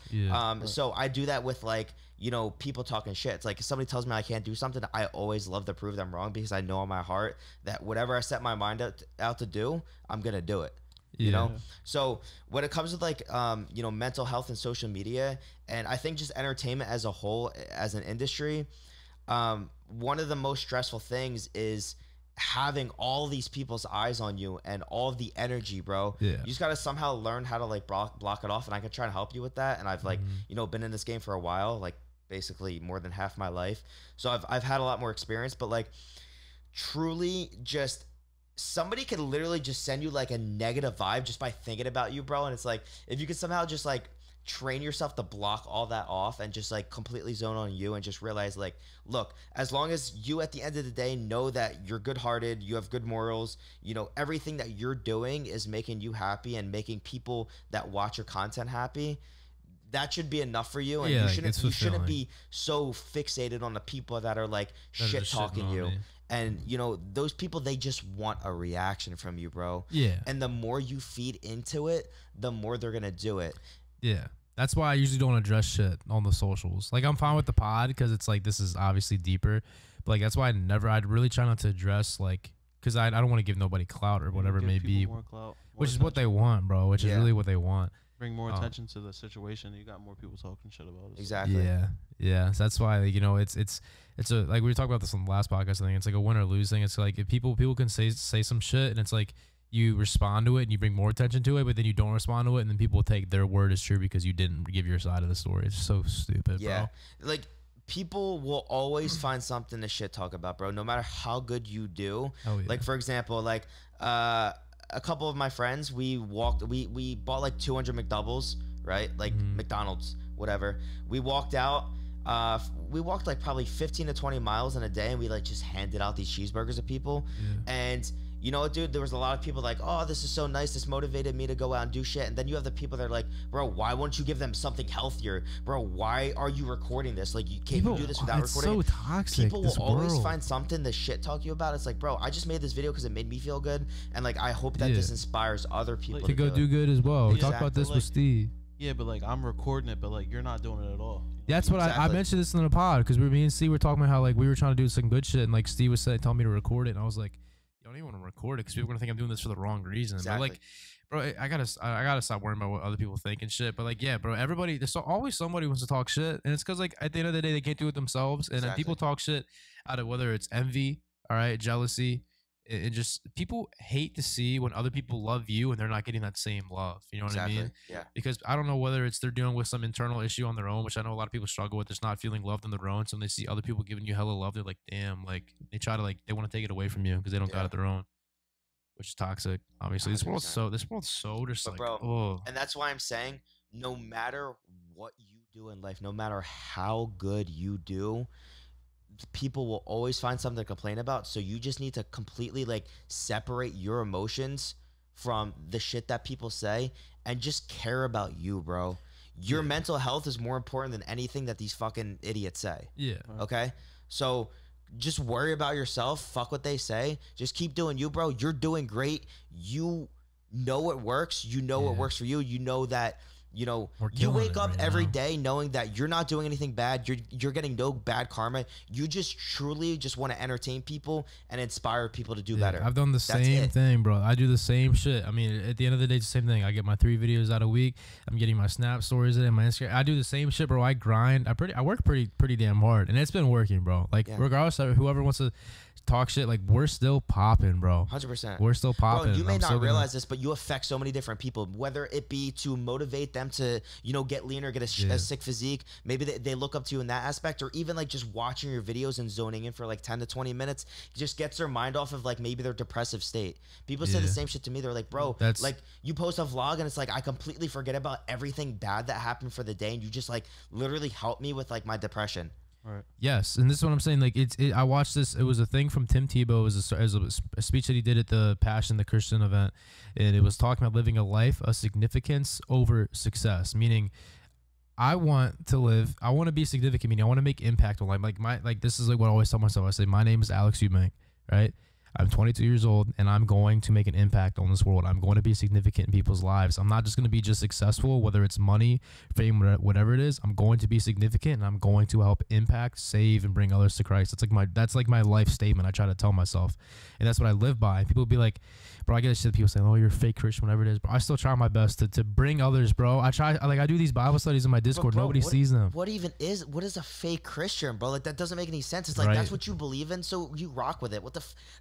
So I do that with like, you know, people talking shit. It's like if somebody tells me I can't do something, I always love to prove them wrong, because I know in my heart that whatever I set my mind out to do, I'm gonna do it. You know? So when it comes to like you know, mental health and social media, and I think just entertainment as a whole, as an industry, one of the most stressful things is having all these people's eyes on you and all of the energy, bro. You just gotta somehow learn how to like block it off, and I can try to help you with that. And I've like, you know, been in this game for a while, like basically more than half my life, so I've had a lot more experience. But like, truly, just somebody can literally just send you like a negative vibe just by thinking about you, bro. And it's like, if you could somehow just like train yourself to block all that off and just like completely zone on you, and just realize like, look, as long as you at the end of the day know that you're good-hearted, you have good morals, you know, everything that you're doing is making you happy and making people that watch your content happy, that should be enough for you. And you shouldn't be so fixated on the people that are like shit talking you. And you know, those people, they just want a reaction from you, bro. And the more you feed into it, the more they're gonna do it. That's why I usually don't address shit on the socials. Like, I'm fine with the pod because it's like, this is obviously deeper, but like, that's why I'd really try not to address, like, because I don't want to give nobody clout or whatever it may be, which is what they want, bro, which is really what they want. Bring more attention to the situation. You got more people talking shit about it. Exactly. So that's why, like, you know, it's a, like we were talking about this on the last podcast, I think it's like a win or lose thing. It's like, if people can say some shit, and it's like, you respond to it and you bring more attention to it, but then you don't respond to it, and then people will take their word as true because you didn't give your side of the story. It's so stupid, bro. Like, people will always find something to shit talk about, bro, no matter how good you do. Like, for example, like a couple of my friends, we bought like 200 McDoubles, right? Like McDonald's, whatever. We walked out. We walked like probably 15 to 20 miles in a day, and we like just handed out these cheeseburgers to people. And you know what, dude, there was a lot of people like, oh, this is so nice, this motivated me to go out and do shit. And then you have the people that are like, bro, why won't you give them something healthier? Bro, why are you recording this? Like, you can't do this without recording. It's so toxic. People will always find something to shit talk you about. It's like, bro, I just made this video because it made me feel good, and like, I hope that this inspires other people to go do good as well. We talked about this with Steve. Yeah, but like, I'm recording it, but like, you're not doing it at all. That's what I mentioned this in the pod, because me and Steve were talking about how like we were trying to do some good shit, and like Steve was telling me to record it, and I was like, I don't even want to record it because people are gonna think I'm doing this for the wrong reason. But like, bro, I gotta stop worrying about what other people think and shit. But like, yeah, bro, there's always somebody who wants to talk shit, and it's because like at the end of the day they can't do it themselves, and then people talk shit out of whether it's envy, all right, jealousy. It just, people hate to see when other people love you and they're not getting that same love. You know what I mean? Because I don't know whether it's they're dealing with some internal issue on their own, which I know a lot of people struggle with, just not feeling loved on their own. So when they see other people giving you hella love, they're like, damn, like they try to like, they want to take it away from you because they don't got it their own, which is toxic. Obviously, 100%. This world's so just but like, bro, oh. And that's why I'm saying, no matter what you do in life, no matter how good you do, people will always find something to complain about. So you just need to completely like separate your emotions from the shit that people say and just care about you, bro. Your mental health is more important than anything that these fucking idiots say. Okay? So just worry about yourself. Fuck what they say. Just keep doing you, bro. You're doing great. You know it works. You know what works for you. You know that, you know, you wake up every day knowing that you're not doing anything bad. You're getting no bad karma. You just truly just want to entertain people and inspire people to do better. I've done the same thing, bro. I do the same shit. I mean, at the end of the day, it's the same thing. I get my 3 videos out a week. I'm getting my Snap stories in my Instagram. I do the same shit, bro. I grind. I work pretty damn hard, and it's been working, bro. Like regardless of whoever wants to talk shit, like we're still popping, bro. 100%. We're still popping. Bro, you may not realize this, but you affect so many different people, whether it be to motivate them to, you know, get leaner, get a sick physique. Maybe they look up to you in that aspect, or even like just watching your videos and zoning in for like 10 to 20 minutes just gets their mind off of like maybe their depressive state. People say the same shit to me. They're like, bro, like you post a vlog and it's like I completely forget about everything bad that happened for the day, and you just like literally help me with like my depression. Right. Yes, and this is what I'm saying. Like I watched this. It was a thing from Tim Tebow. It was a speech that he did at the Passion, the Christian event, and it was talking about living a life of significance over success. Meaning, I want to be significant. Meaning, I want to make impact on life. Like this is like what I always tell myself. I say, my name is Alex Eubank, right? I'm 22 years old, and I'm going to make an impact on this world. I'm going to be significant in people's lives. I'm not just going to be just successful, whether it's money, fame, whatever it is. I'm going to be significant, and I'm going to help impact, save, and bring others to Christ. That's like my life statement. I try to tell myself, and that's what I live by. People be like, bro, I get shit. People saying, oh, you're a fake Christian, whatever it is. But I still try my best to bring others, bro. I do these Bible studies in my Discord. Bro, nobody sees them. What is a fake Christian, bro? Like, that doesn't make any sense. It's like, that's what you believe in, so you rock with it.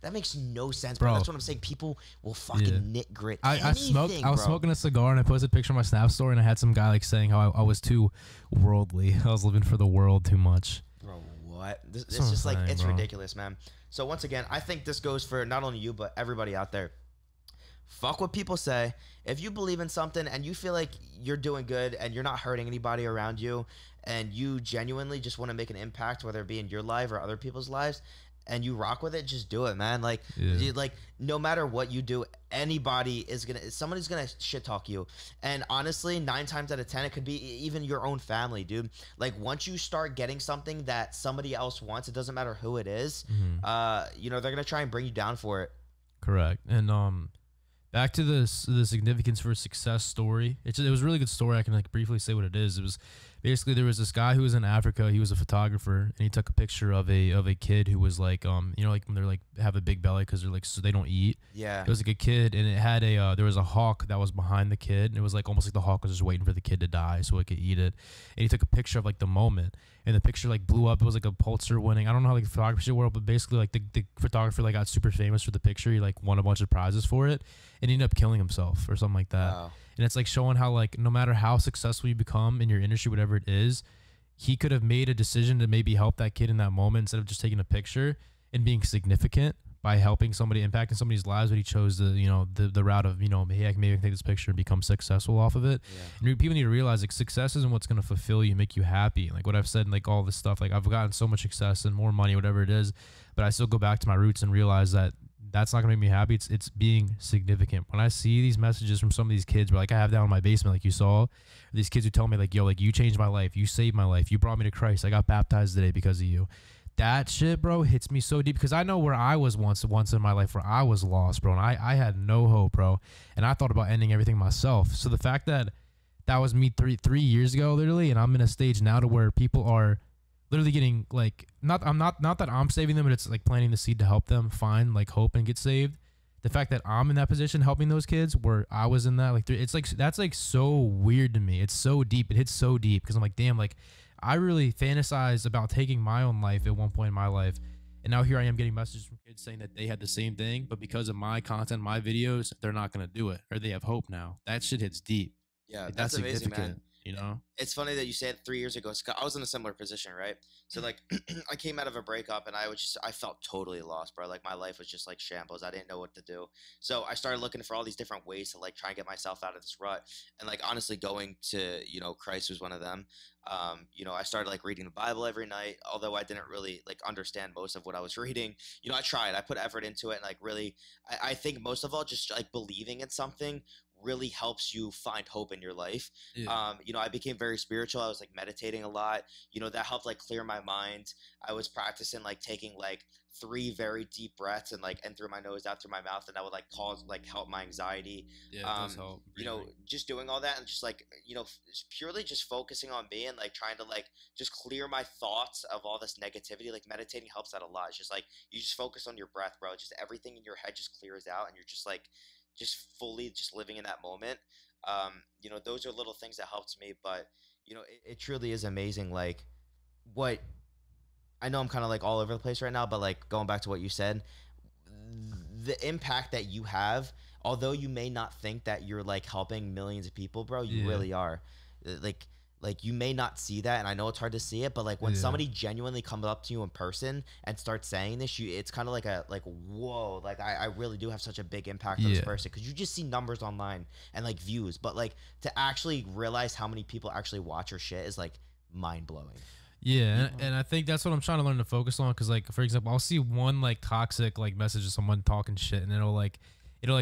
That makes no sense, bro. That's what I'm saying. People will fucking knit grit. I was smoking a cigar, and I posted a picture on my Snap story, and I had some guy like saying how I was too worldly. I was living for the world too much. Bro, what? It's just like, it's ridiculous, man. So once again, I think this goes for not only you, but everybody out there. Fuck what people say. If you believe in something and you feel like you're doing good and you're not hurting anybody around you, and you genuinely just want to make an impact, whether it be in your life or other people's lives, and you rock with it, just do it, man. Like, no matter what you do, somebody's gonna shit talk you. And honestly, 9 times out of 10, it could be even your own family, dude. Like, once you start getting something that somebody else wants, it doesn't matter who it is, they're gonna try and bring you down for it. Correct. And back to the significance for a success story. It was a really good story. I can like briefly say what it is. It was basically, there was this guy who was in Africa. He was a photographer, and he took a picture of a kid who was like like when they're like have a big belly because they're like, so they don't eat. Yeah. It was like a kid, and it had there was a hawk that was behind the kid, and it was like almost like the hawk was just waiting for the kid to die so it could eat it. And he took a picture of like the moment, and the picture like blew up. It was like a Pulitzer winning. I don't know how like the photography world, but basically like the photographer like got super famous for the picture. He like won a bunch of prizes for it, and he ended up killing himself or something like that. Wow. And it's like showing how like no matter how successful you become in your industry, whatever it is, he could have made a decision to maybe help that kid in that moment instead of just taking a picture and being significant by helping somebody, impacting somebody's lives. But he chose the route of, hey, maybe I can take this picture and become successful off of it. Yeah. And people need to realize like success isn't what's going to fulfill you, make you happy. Like what I've said, and like all this stuff, like I've gotten so much success and more money, whatever it is, but I still go back to my roots and realize that that's not gonna make me happy. It's being significant. When I see these messages from some of these kids, like I have down in my basement, like you saw, these kids who tell me like, yo, like you changed my life, you saved my life, you brought me to Christ, I got baptized today because of you. That shit, bro, hits me so deep because I know where I was once in my life where I was lost, bro, and I had no hope, bro, and I thought about ending everything myself. So the fact that was me three years ago, literally, and I'm in a stage now to where people are literally getting like not that I'm saving them, but it's like planting the seed to help them find like hope and get saved. The fact that I'm in that position helping those kids where I was in that, like it's like that's like so weird to me. It's so deep. It hits so deep because I'm like, damn, like I really fantasized about taking my own life at one point in my life, and now here I am getting messages from kids saying that they had the same thing, but because of my content, my videos, they're not gonna do it, or they have hope now. That shit hits deep. Yeah, like, that's amazing, man. You know, it's funny that you said 3 years ago. I was in a similar position, right? So like, I came out of a breakup, and I felt totally lost, bro. Like my life was just like shambles. I didn't know what to do. So I started looking for all these different ways to like try and get myself out of this rut. And like honestly, going to Christ was one of them. I started like reading the Bible every night, although I didn't really like understand most of what I was reading. I tried. I put effort into it, and like really, I think most of all, just like believing in something really helps you find hope in your life. Yeah. I became very spiritual. I was like meditating a lot. That helped like clear my mind. I was practicing like taking like 3 very deep breaths and like in through my nose, out through my mouth, and that would like help my anxiety. Yeah, it does help. Just doing all that and just like purely just focusing on me and like trying to like just clear my thoughts of all this negativity. Like meditating helps that a lot. It's just like you just focus on your breath, bro. Just everything in your head just clears out, and you're just like fully just living in that moment. Those are little things that helped me, but it truly is amazing. Like what I know, I'm kind of like all over the place right now, but like going back to what you said, the impact that you have, although you may not think that you're like helping millions of people, bro, you really are. Like you may not see that, and I know it's hard to see it, but like when somebody genuinely comes up to you in person and starts saying this, it's kind of like whoa, like I really do have such a big impact on this person, because you just see numbers online and like views, but like to actually realize how many people actually watch your shit is like mind blowing. Yeah, and I think that's what I'm trying to learn to focus on. Cause like, for example, I'll see one like toxic like message of someone talking shit, and it'll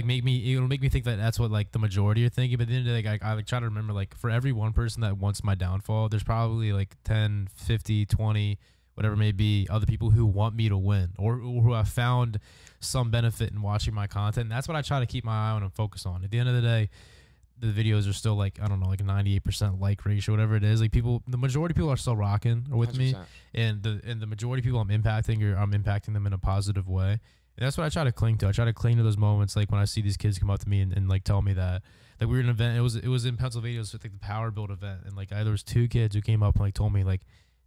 make me think that that's what like the majority are thinking. But at the end of the day, like, I like try to remember, like, for every one person that wants my downfall, there's probably like 10, 50, 20, whatever it may be, other people who want me to win, or who have found some benefit in watching my content. And that's what I try to keep my eye on and focus on. At the end of the day, the videos are still like, I don't know, like a 98% like ratio, whatever it is. Like, the majority of people are still rocking or with 100%. Me, and the majority of people I'm impacting them in a positive way. And that's what I try to cling to. I try to cling to those moments, like when I see these kids come up to me and like tell me that. Like, we were in an event. It was in Pennsylvania. It was like the Power Build event, and like there was 2 kids who came up and like told me, like,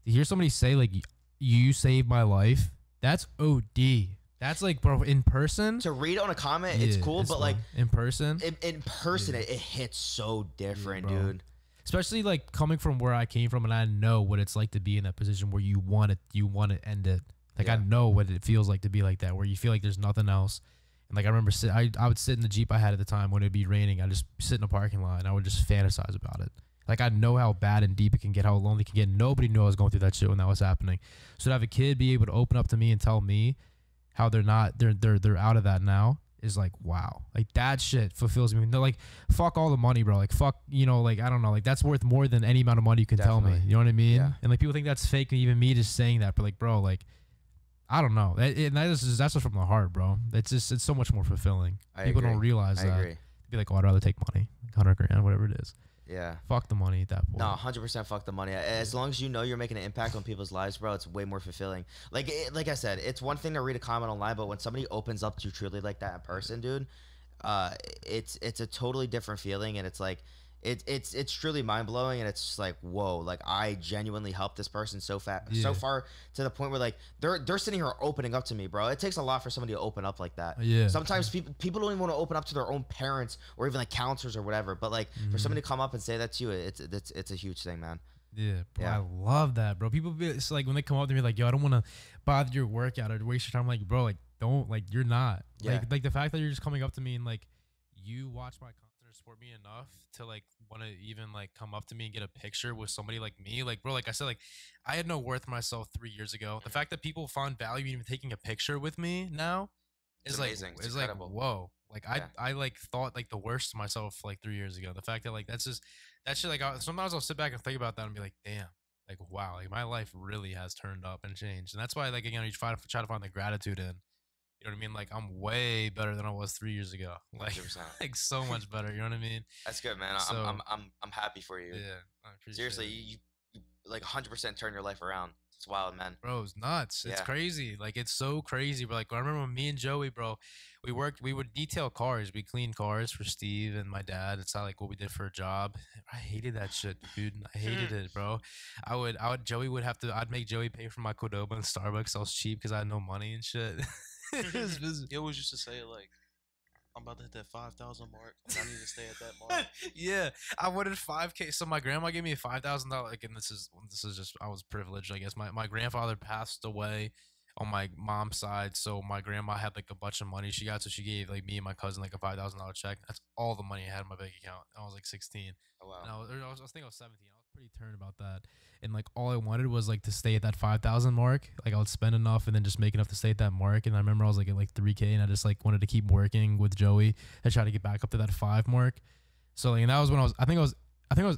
to hear somebody say like, "You saved my life." That's OD. That's like, bro, in person. To read on a comment, it's cool, but like in person, it hits so different, dude. Especially like coming from where I came from, and I know what it's like to be in that position where you want to end it. Like, I know what it feels like to be like that, where you feel like there's nothing else. And like, I remember I would sit in the Jeep I had at the time when it'd be raining. I'd just sit in a parking lot and I would just fantasize about it. Like, I know how bad and deep it can get, how lonely it can get. Nobody knew I was going through that shit when that was happening. So to have a kid be able to open up to me and tell me how they're out of that now is like, wow. Like, that shit fulfills me. No, like, fuck all the money, bro. Like, fuck, you know, like, I don't know, like, that's worth more than any amount of money you can tell me. You know what I mean? Yeah. And like, people think that's fake, and even me just saying that, but like, bro, like, I don't know. That's just from the heart, bro. It's so much more fulfilling. People don't realize that. Agree. Be like, oh, I'd rather take money, like 100 grand, whatever it is. Yeah. Fuck the money at that point. No, 100% fuck the money. As long as you know you're making an impact on people's lives, bro, it's way more fulfilling. Like I said, it's one thing to read a comment online, but when somebody opens up to you truly like that in person, dude, it's a totally different feeling, and it's like, it's truly mind blowing, and it's just like, whoa, like, I genuinely helped this person so far to the point where like they're sitting here opening up to me, bro. It takes a lot for somebody to open up like that. Yeah. Sometimes people don't even want to open up to their own parents or even like counselors or whatever. But like, for somebody to come up and say that to you, it's a huge thing, man. Yeah, bro, I love that, bro. People, it's like when they come up to me like, yo, I don't want to bother your workout or waste your time. I'm like, bro, like, don't, like, you're not. Like the fact that you're just coming up to me and like, you watch my content or support me enough to like want to even like come up to me and get a picture with somebody like me. Like, bro, like I said, like, I had no worth myself 3 years ago. The fact that people find value in even taking a picture with me now is like, amazing. It's like, whoa. Like, I like thought like the worst of myself like 3 years ago. The fact that like that shit, like, sometimes I'll sit back and think about that and be like, damn, like, wow, like my life really has turned up and changed. And that's why, like, again, you try to find the gratitude in. You know what I mean? Like, I'm way better than I was 3 years ago. Like, like so much better. You know what I mean? That's good, man. So, I'm happy for you. Yeah, I appreciate Seriously, it. You like 100% turn your life around. It's wild, man. Bro, it's nuts. It's crazy. Like, it's so crazy. But like, I remember when me and Joey, bro, we would detail cars. We cleaned cars for Steve and my dad. It's not like what we did for a job. I hated that shit, dude. I hated it, bro. I'd make Joey pay for my Qdoba and Starbucks. I was cheap because I had no money and shit. He always used to say, like, I'm about to hit that 5,000 mark. Like, I need to stay at that mark. Yeah, I wanted 5K. So my grandma gave me a $5,000. Like, and this is just, I was privileged, I guess. My grandfather passed away on my mom's side, so my grandma had like a bunch of money she got, so she gave like me and my cousin like a $5,000 check. That's all the money I had in my bank account. I was like 16. Oh wow. And I think I was 17. I was pretty turned about that, and like all I wanted was like to stay at that 5,000 mark. Like, I would spend enough and then just make enough to stay at that mark. And I remember I was like at like 3K, and I just like wanted to keep working with Joey and try to get back up to that 5 mark. So like, and that was when I think I was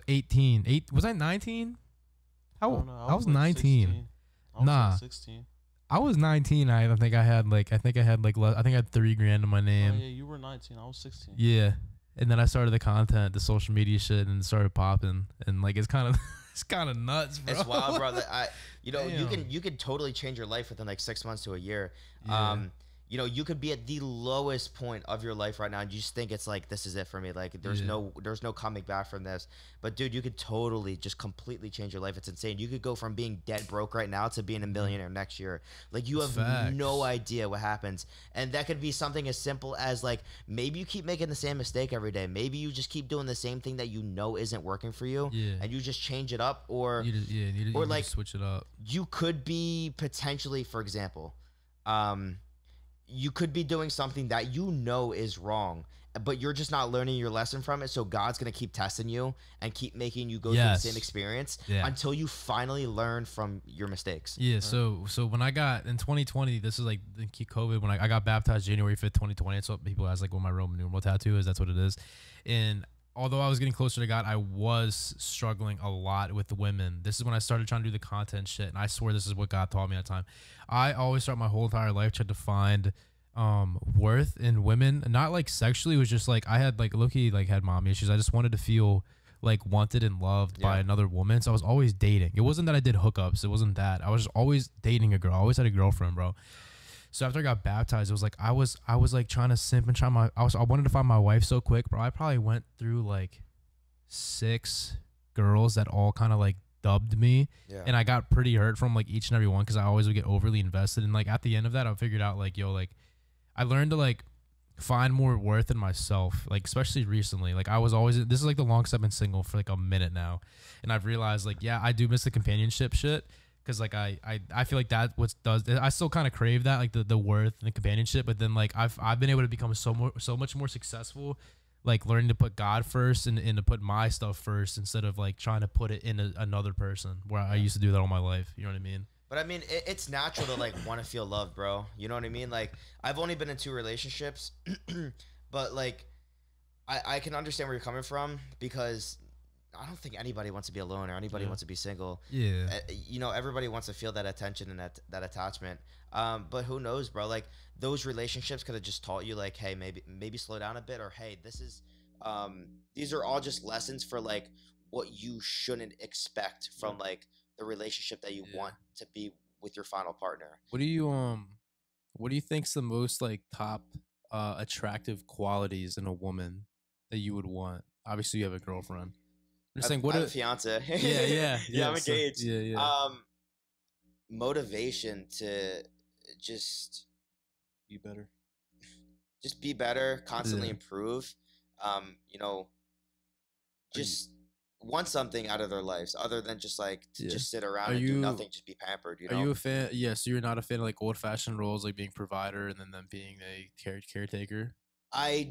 18. Was I 19? I was like 19. 16. I was like 16. I was 19. I think I had 3 grand in my name. Oh, yeah, you were 19. I was 16. Yeah. And then I started the content, the social media shit, and it started popping. And like, it's kind of nuts, bro. It's wild, bro. You can totally change your life within like 6 months to a year. Yeah. You could be at the lowest point of your life right now, and you just think it's like, this is it for me. Like, there's no coming back from this. But dude, you could totally just completely change your life. It's insane. You could go from being dead broke right now to being a millionaire next year. Like, you have no idea what happens. And that could be something as simple as like, maybe you keep making the same mistake every day. Maybe you just keep doing the same thing that you know isn't working for you, and you just change it up, or like switch it up. You could be potentially, for example, you could be doing something that you know is wrong, but you're just not learning your lesson from it. So God's going to keep testing you and keep making you go through the same experience until you finally learn from your mistakes. Yeah. So when I got in 2020, this is like the COVID, when I got baptized January 5th, 2020. That's what people ask, like what my Roman numeral tattoo is. That's what it is. And although I was getting closer to God, I was struggling a lot with the women. This is when I started trying to do the content shit. And I swear this is what God taught me at the time. I always throughout my whole entire life tried to find worth in women, not like sexually. It was just like I had like low-key like had mommy issues. I just wanted to feel like wanted and loved by another woman. So I was always dating. It wasn't that I did hookups. It wasn't that. I was just always dating a girl. I always had a girlfriend, bro. So after I got baptized, it was like I was like trying to simp and I wanted to find my wife so quick, bro. I probably went through like 6 girls that all kind of like dubbed me, and I got pretty hurt from like each and every one because I always would get overly invested. And like at the end of that, I figured out like, yo, like I learned to like find more worth in myself, like especially recently. Like I was always, this is like the longest I've been single for like a minute now, and I've realized like, yeah, I do miss the companionship shit, because like I feel like that what does, I still kind of crave that, like the worth and the companionship, but then like I've been able to become so much more successful, like learning to put God first and to put my stuff first instead of like trying to put it in another person, where I used to do that all my life. You know what I mean? But I mean, it's natural to like want to feel loved, bro. You know what I mean? Like I've only been in 2 relationships, but like I can understand where you're coming from, because I don't think anybody wants to be alone or anybody wants to be single. Yeah. You know, everybody wants to feel that attention and that attachment. But who knows, bro? Like those relationships could have just taught you like, hey, maybe slow down a bit, or hey, this is these are all just lessons for like what you shouldn't expect from like the relationship that you want to be with your final partner. What do you think's the most like top attractive qualities in a woman that you would want? Obviously you have a girlfriend. I'm just saying, I have a fiance. Yeah, I'm engaged. Yeah. Motivation to just be better. Just be better, constantly improve. You know, just want something out of their lives other than just like to just sit around and do nothing, just be pampered. You know? Are you a fan? Yeah, so you're not a fan of like old-fashioned roles, like being provider and then them being a caretaker? I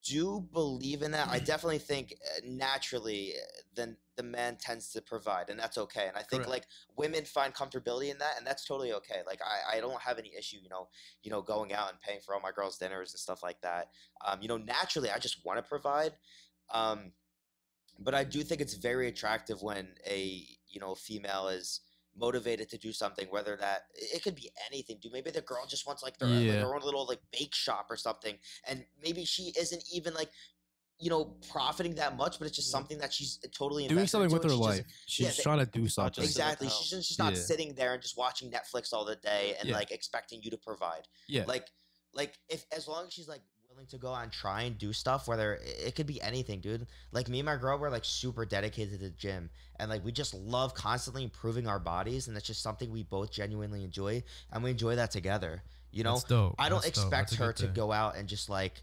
do believe in that. I definitely think naturally then the man tends to provide, and that's okay. And I think like women find comfortability in that, and that's totally okay. Like I don't have any issue, you know, going out and paying for all my girls' dinners and stuff like that. You know, naturally I just want to provide. But I do think it's very attractive when a female is motivated to do something, whether that it could be anything, dude. Maybe the girl just wants like their own little like bake shop or something, and maybe she isn't even like profiting that much, but it's just something that she's totally doing something with her life. She's trying to do something. Exactly. She's just not sitting there and just watching Netflix all the day and like expecting you to provide. Like if as long as she's like willing to go out and try and do stuff, whether it could be anything, dude. Like me and my girl, we're like super dedicated to the gym, and like we just love constantly improving our bodies, and that's just something we both genuinely enjoy, and we enjoy that together. You know, that's dope. I don't expect her to go out and just like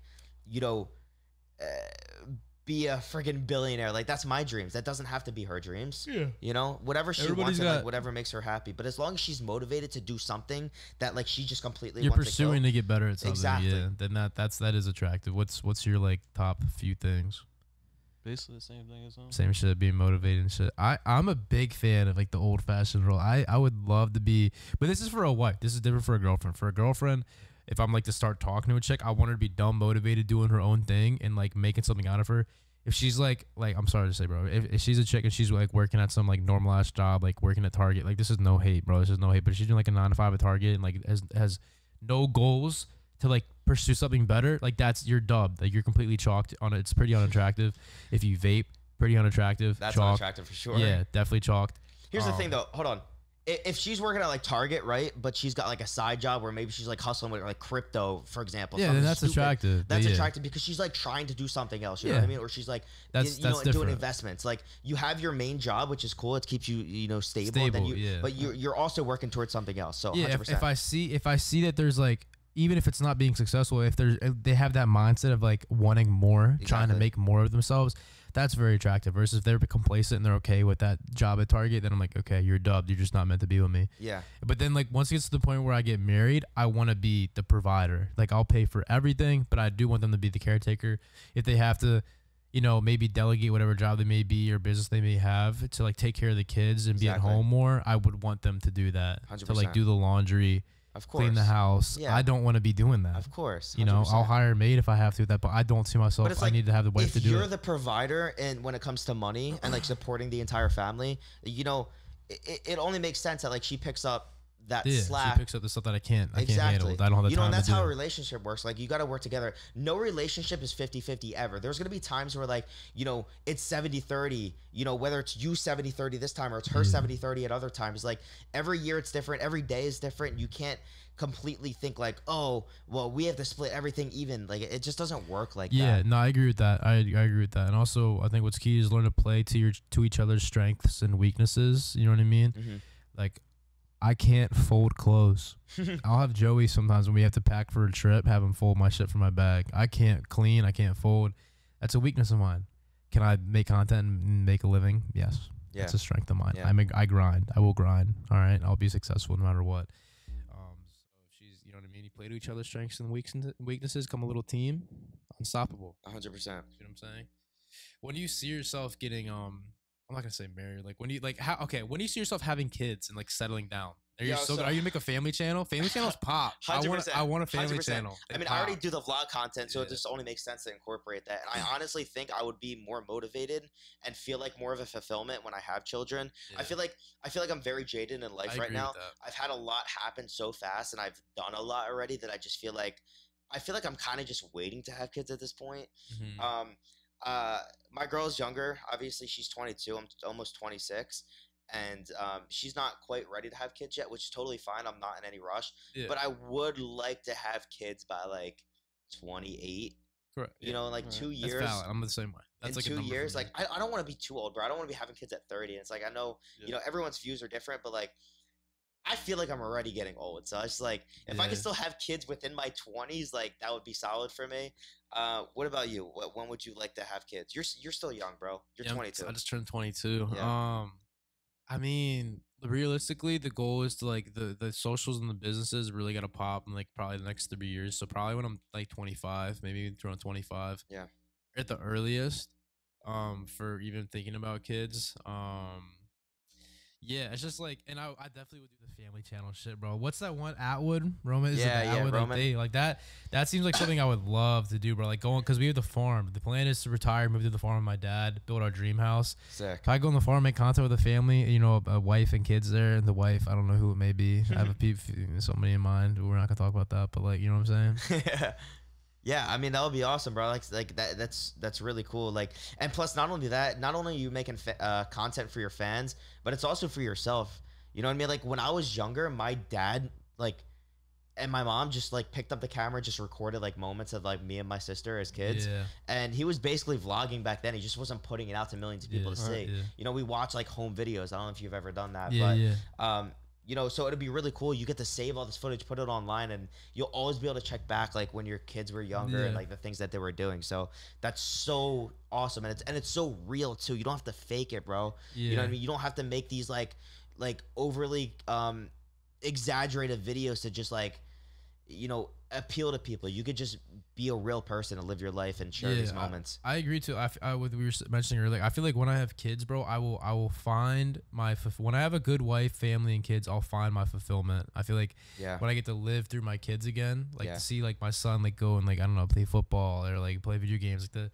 be a freaking billionaire. Like that's my dreams. That doesn't have to be her dreams. You know, whatever she wants and like whatever makes her happy. But as long as she's motivated to do something that like she just completely you're wants pursuing to get better at something. Exactly. Yeah, then that is attractive. What's your like top few things? Basically the same thing as them. Same shit, being motivated and shit. I'm a big fan of like the old fashioned role. I would love to be, but this is for a wife. This is different for a girlfriend. For a girlfriend, if I'm like to start talking to a chick, I want her to be dumb motivated, doing her own thing and like making something out of her. If she's like I'm sorry to say, bro, if she's a chick and she's like working at some like normal ass job, like working at Target, like this is no hate, bro. This is no hate, but if she's doing like a 9 to 5 at Target and like has no goals to like pursue something better, like that's your dub. Like you're completely chalked on it. It's pretty unattractive. If you vape, pretty unattractive. That's chalked. unattractive for sure. Yeah, definitely chalked. Here's the thing though. Hold on. If she's working at like Target, right, but she's got like a side job where maybe she's like hustling with like crypto, for example. Yeah, then that's stupid, attractive. That's attractive because she's like trying to do something else. You know what I mean? Or she's like, that's doing investments. Like you have your main job, which is cool. It keeps you stable. Then but you're also working towards something else. So 100%. If I see that there's like even if it's not being successful, if they have that mindset of like wanting more, trying to make more of themselves, that's very attractive. Versus if they're complacent and they're okay with that job at Target, then I'm like, okay, you're dubbed. You're just not meant to be with me. Yeah. But then like once it gets to the point where I get married, I want to be the provider. Like I'll pay for everything, but I do want them to be the caretaker. If they have to, you know, maybe delegate whatever job they may be or business they may have to like take care of the kids and be at home more, I would want them to do that. 100%. To like do the laundry, of course, clean the house. Yeah. I don't want to be doing that. Of course. 100%. You know, I'll hire a maid if I have to, but I don't see myself. I need to have the wife to do it. If you're the provider and when it comes to money and like supporting the entire family, you know, it only makes sense that like she picks up that slack. She picks up the stuff that I can't handle. I don't have the time. And that's how a relationship works. Like you got to work together. No relationship is 50-50 ever. There's going to be times where like, you know, it's 70-30, you know, whether it's you 70-30 this time or it's her 70-30 at other times. Like every year it's different. Every day is different. You can't completely think like, oh, well, we have to split everything even. Like it just doesn't work like that. Yeah, no, I agree with that. I agree with that. And also I think what's key is learn to play to each other's strengths and weaknesses. You know what I mean? Like, I can't fold clothes. I'll have Joey sometimes when we have to pack for a trip, have him fold my shit for my bag. I can't clean. I can't fold. That's a weakness of mine. Can I make content and make a living? Yes. Yeah. It's a strength of mine. Yeah. I grind. I will grind. All right. I'll be successful no matter what. So she's, you know what I mean? You play to each other's strengths and weaknesses, come a little team, unstoppable. 100%. You know what I'm saying? When do you see yourself getting, I'm not gonna say married. Like when do you see yourself having kids and like settling down? Are you are you gonna make a family channel? Family channels pop. 100%. I want a family 100%. Channel. I mean, I already do the vlog content, so it just only makes sense to incorporate that. And I honestly think I would be more motivated and feel like more of a fulfillment when I have children. Yeah. I feel like I'm very jaded in life right now. I've had a lot happen so fast, and I've done a lot already that I just feel like I'm kind of just waiting to have kids at this point. My girl's younger. Obviously, she's 22. I'm almost 26. And she's not quite ready to have kids yet, which is totally fine. I'm not in any rush. Yeah. But I would like to have kids by, like, 28. Correct. You know, in, like, 2 years. That's valid. I'm the same way. That's in like 2 years. Like, I don't want to be too old, bro. I don't want to be having kids at 30. And it's like, I know, you know, everyone's views are different. But, like, I feel like I'm already getting old. So it's like, if I could still have kids within my 20s, like, that would be solid for me. What about you? When would you like to have kids? You're still young, bro. You're 22. I just turned 22. Yeah. I mean, realistically, the goal is to like the socials and the businesses really gotta pop in like probably the next 3 years. So probably when I'm like 25, maybe around 25. Yeah. At the earliest. For even thinking about kids. Yeah, it's just like, and I definitely would do the family channel shit, bro. What's that one? Atwood? Roman? Atwood, Roman. Like that seems like something I would love to do, bro. Like going, because we have the farm. The plan is to retire, move to the farm with my dad, build our dream house. Sick. If I go on the farm, make content with a family, you know, a wife and kids there, and the wife, I don't know who it may be. I have somebody in mind. We're not going to talk about that, but like, you know what I'm saying? Yeah, I mean that would be awesome, bro. Like that's really cool. Like, and plus, not only that, not only are you making content for your fans, but it's also for yourself. You know what I mean? Like when I was younger, my dad and my mom just like picked up the camera, just recorded like moments of like me and my sister as kids. Yeah. And he was basically vlogging back then. He just wasn't putting it out to millions of people to see. Yeah. You know, we watch like home videos. I don't know if you've ever done that, but you know, so it'd be really cool. You get to save all this footage, put it online, and you'll always be able to check back like when your kids were younger and like the things that they were doing. So that's so awesome, and it's so real too. You don't have to fake it, bro. Yeah. You know what I mean? You don't have to make these like overly exaggerated videos to just like, you know, appeal to people. You could just be a real person and live your life and share these moments. I agree too. What we were mentioning earlier, I feel like when I have kids, bro, I will find my when I have a good wife, family, and kids, I'll find my fulfillment. I feel like when I get to live through my kids again, like to see like my son like go and like I don't know play football or like play video games, like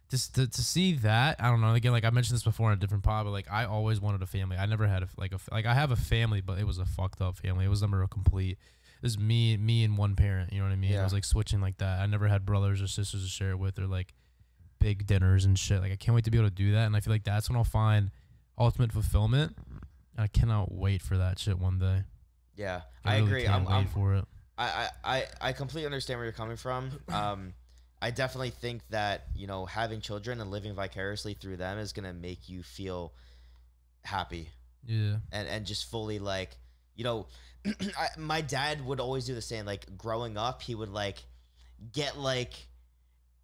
to see that. I don't know. Again, like I mentioned this before in a different pod, but like I always wanted a family. I never had I have a family, but it was a fucked up family. It was never a complete. It was me and one parent, you know what I mean? Yeah. I was like switching like that. I never had brothers or sisters to share it with or like big dinners and shit. Like I can't wait to be able to do that. And I feel like that's when I'll find ultimate fulfillment. And I cannot wait for that shit one day. Yeah, I agree. I'm wait for it. I completely understand where you're coming from. I definitely think that, you know, having children and living vicariously through them is going to make you feel happy. Yeah. And just fully like, you know, my dad would always do the same. Like growing up, he would like get like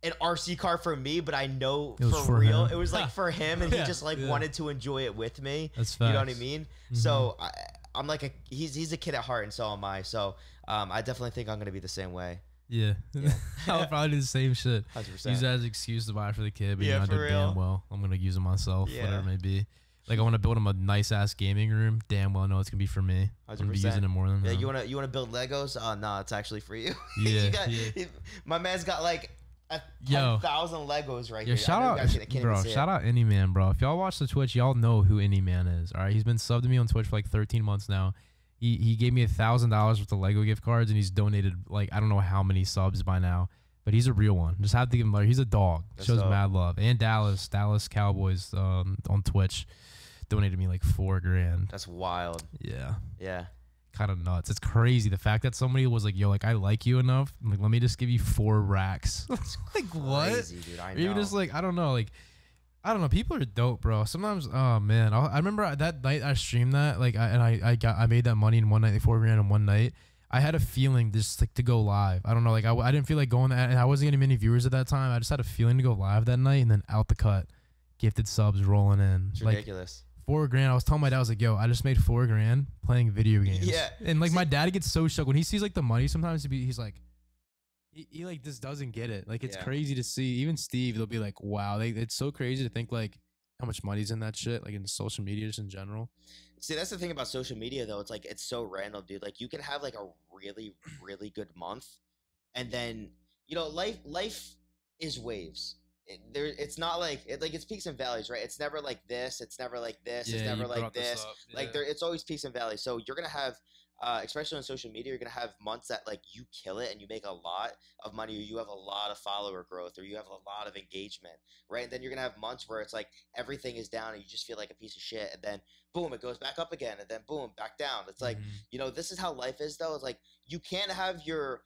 an RC car for me, but I know for real it was like for him, and he just like wanted to enjoy it with me. That's facts. You know what I mean? Mm-hmm. So I'm like he's a kid at heart, and so am I. So I definitely think I'm gonna be the same way. Yeah. I'll probably do the same shit. 100%. Use that as an excuse to buy for the kid, but you know, I did damn well I'm gonna use it myself, whatever it may be. Like I want to build him a nice ass gaming room. Damn well know it's gonna be for me. 100%. I'm gonna be using it more than him. You wanna build Legos? No, it's actually for you. Yeah. My man's got like 10,000 Legos right here. Shout out, bro. Shout out Any Man, bro. If y'all watch the Twitch, y'all know who Any Man is. All right, he's been subbed to me on Twitch for like 13 months now. He gave me $1,000 worth of Lego gift cards, and he's donated like I don't know how many subs by now. But he's a real one. Just have to give him love. He's a dog. Shows mad love. And Dallas Cowboys on Twitch donated me like $4,000. That's wild. Yeah. Kind of nuts. It's crazy. The fact that somebody was like, yo, like I like you enough. I'm like, let me just give you 4 racks. Like what? Crazy, dude. I know. Even just like, I don't know. Like, I don't know. People are dope, bro. Sometimes, oh man. I remember that night I streamed that. Like, I made that money in one night, like $4,000 in one night. I had a feeling just like to go live. I don't know. Like I didn't feel like going, and I wasn't getting many viewers at that time. I just had a feeling to go live that night, and then out the cut, gifted subs rolling in. It's ridiculous. $4,000. I was telling my dad, I was like, yo, I just made $4,000 playing video games. Yeah. And like my dad gets so shocked when he sees like the money sometimes he's like, he like just doesn't get it. Like it's crazy to see. Even Steve, they'll be like, wow, it's so crazy to think like how much money's in that shit, like in social media just in general. See, that's the thing about social media though. It's like, it's so random, dude. Like you can have like a really, really good month, and then, you know, life is waves. It's not like it's peaks and valleys, right? It's never like this. It's never like this. It's never like this. Like it's always peaks and valleys. So you're gonna have, especially on social media, you're gonna have months that like you kill it and you make a lot of money, or you have a lot of follower growth, or you have a lot of engagement, right? And then you're gonna have months where it's like everything is down and you just feel like a piece of shit, and then boom, it goes back up again, and then boom, back down. It's like, you know, this is how life is though. It's like you can't have your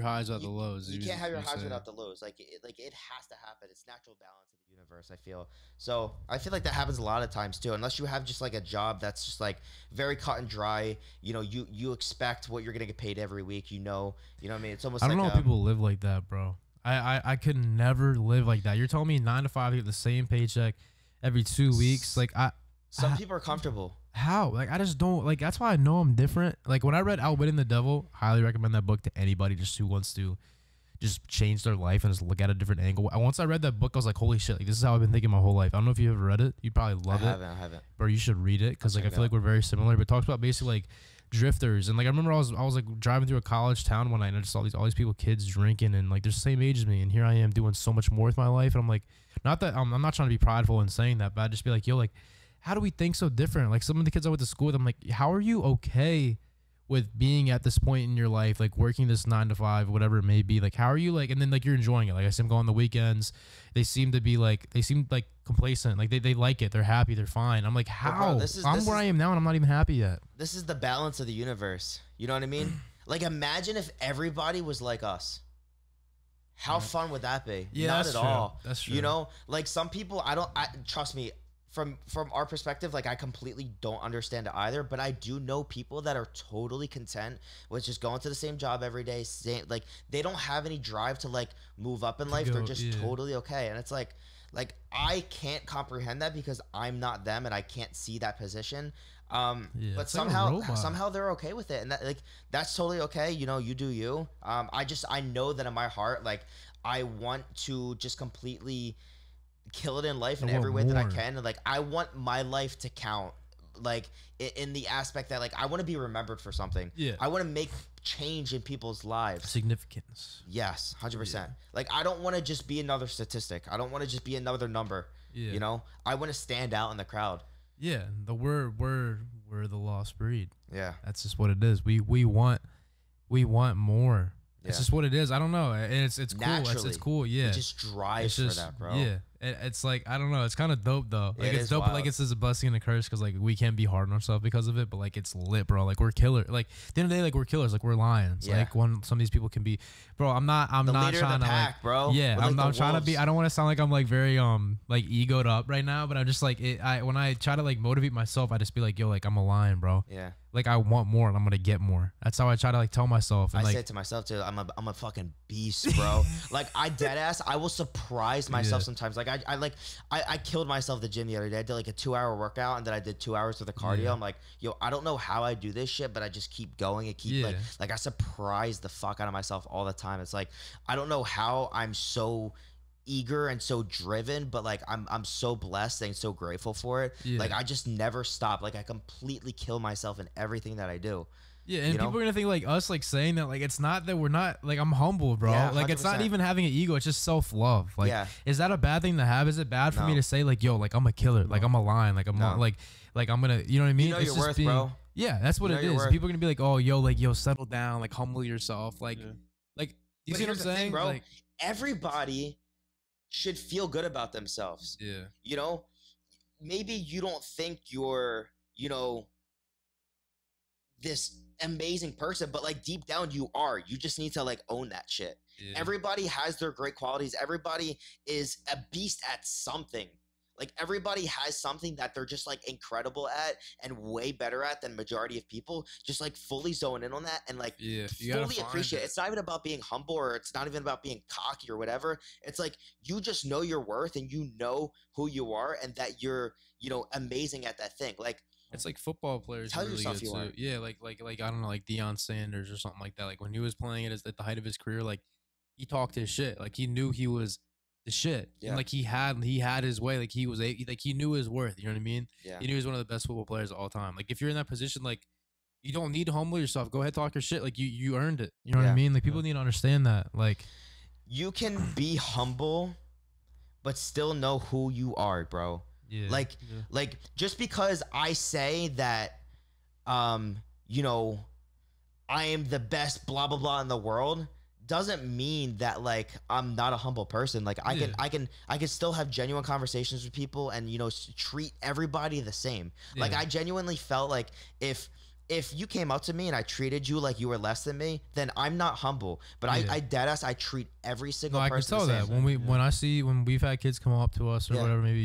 highs without the lows. You can't have your highs without the lows. Like it has to happen. It's natural balance of the universe, I feel. So I feel like that happens a lot of times too, unless you have just like a job that's just like very cut and dry. You know, you expect what you're gonna get paid every week. You know what I mean? It's almost. I don't know how people live like that, bro. I could never live like that. You're telling me 9 to 5, you get the same paycheck every 2 weeks. Like some people are comfortable. How? Like, I just don't, like, that's why I know I'm different. Like, when I read Outwitting the Devil, highly recommend that book to anybody just who wants to just change their life and just look at a different angle. Once I read that book, I was like, holy shit, like, this is how I've been thinking my whole life. I don't know if you ever read it. You'd probably love it. I haven't. But you should read it, because, like, I feel like we're very similar. But it talks about basically, like, drifters. And, like, I remember I was like, driving through a college town one night, and I just saw all these people, kids drinking, and, like, they're the same age as me. And here I am doing so much more with my life. And I'm like, not that, I'm not trying to be prideful in saying that, but I'd just be like, yo, like, how do we think so different? Like some of the kids I went to school with, I'm like, how are you okay with being at this point in your life, like working this 9 to 5, whatever it may be? Like, how are you like, and then like you're enjoying it. Like I see them go on the weekends. They seem like complacent. Like they like it. They're happy. They're fine. I'm like, how? Bro, I'm where I am now and I'm not even happy yet. This is the balance of the universe. You know what I mean? Like imagine if everybody was like us. How fun would that be? Yeah, not at all. That's true. You know, like some people, trust me, from our perspective, like I completely don't understand it either, but I do know people that are totally content with just going to the same job every day, like they don't have any drive to like move up in life. They're just totally okay. And it's like I can't comprehend that because I'm not them and I can't see that position. But somehow they're okay with it, and that, like, that's totally okay. You know, you do you. I know that in my heart, like I want to just completely kill it in life in every way that I can, and like I want my life to count, like in the aspect that like I want to be remembered for something. I want to make change in people's lives. Significance. Yes, 100%. Like I don't want to just be another statistic. I don't want to just be another number. You know, I want to stand out in the crowd. Yeah, we're the lost breed. Yeah, that's just what it is. We want more. It's just what it is. I don't know. It's cool. It's cool. Yeah. It just drives for that, bro. Yeah. It's like, I don't know. It's kind of dope though. Like it's dope. But like it's a blessing and a curse because like we can't be hard on ourselves because of it. But like it's lit, bro. Like we're killer. Like at the end of the day, like we're killers. Like we're lions. Yeah. Like some of these people can be, bro. I'm not trying to pack, bro. Yeah. I'm not trying to be. I don't want to sound like I'm like very like egoed up right now. But I'm just like when I try to like motivate myself, I just be like, yo, like I'm a lion, bro. Yeah. like I want more and I'm gonna get more. That's how I try to like tell myself. And I like, say it to myself too. I'm a fucking beast, bro. Like I dead ass. I will surprise myself sometimes. Like I killed myself at the gym the other day. I did like a 2-hour workout and then I did 2 hours of the cardio. I'm like, yo, I don't know how I do this shit, but I just keep going and keep like I surprise the fuck out of myself all the time. It's like I don't know how I'm so eager and so driven, but like I'm so blessed and so grateful for it. Like I just never stop. Like I completely kill myself in everything that I do. Yeah, and people are gonna think like us, like saying that, like it's not that we're not, like I'm humble, bro. Yeah, like it's not even having an ego. It's just self-love. Like, is that a bad thing to have? Is it bad for me to say like, yo, like I'm a killer, like I'm a lion, like I'm not, like I'm gonna, you know what I mean? You know your worth, bro. Yeah, that's what it is. People are gonna be like, oh, yo, settle down, like humble yourself, like, like you see what I'm saying, bro? Like everybody should feel good about themselves. Yeah. You know, maybe you don't think you're, you know, this amazing person, but like deep down you are. You just need to like own that shit. Yeah. Everybody has their great qualities. Everybody is a beast at something. Like everybody has something that they're just like incredible at and way better at than majority of people. Just like fully zone in on that and like fully appreciate it. It's not even about being humble or it's not even about being cocky or whatever. It's like you just know your worth and you know who you are and that you're, you know, amazing at that thing. Like it's like football players. Tell really yourself you are. Yeah, like I don't know, like Deion Sanders or something like that. Like when he was playing it at the height of his career, like he talked his shit. Like he knew he was the shit. Yeah. And like he had his way. Like he was like he knew his worth. You know what I mean? Yeah. He knew he was one of the best football players of all time. Like if you're in that position, like you don't need to humble yourself. Go ahead, talk your shit. Like you earned it. You know what I mean? Like people need to understand that. Like you can be humble, but still know who you are, bro. Yeah. Like just because I say that, you know, I am the best blah blah blah in the world doesn't mean that like I'm not a humble person. Like I can still have genuine conversations with people and, you know, treat everybody the same. Yeah. Like I genuinely felt like if you came up to me and I treated you like you were less than me, then I'm not humble. But I deadass, I treat every single person. I can tell that when we've had kids come up to us or whatever, maybe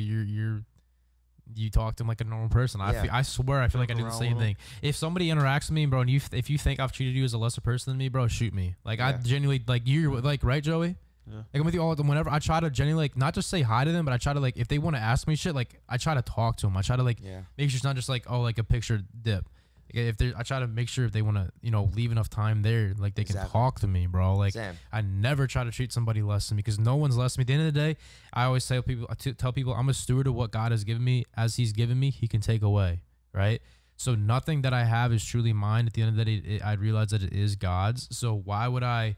you talk to them like a normal person. I swear I feel like I do the same thing. If somebody interacts with me, bro, and if you think I've treated you as a lesser person than me, bro, shoot me. Like I genuinely, like you're like, right, Joey? Yeah. Like I'm with you all the time. Whenever I try to genuinely like not just say hi to them, but I try to like if they want to ask me shit, like I try to talk to them. I try to like make sure it's not just like, oh, like a picture dip. Like I try to make sure if they want to, you know, leave enough time there, like they can talk to me, bro. Like I never try to treat somebody less than me because no one's less than me. At the end of the day, I always tell people I'm a steward of what God has given me. As He's given me, He can take away, right? So nothing that I have is truly mine. At the end of the day, I realize that it is God's. So why would I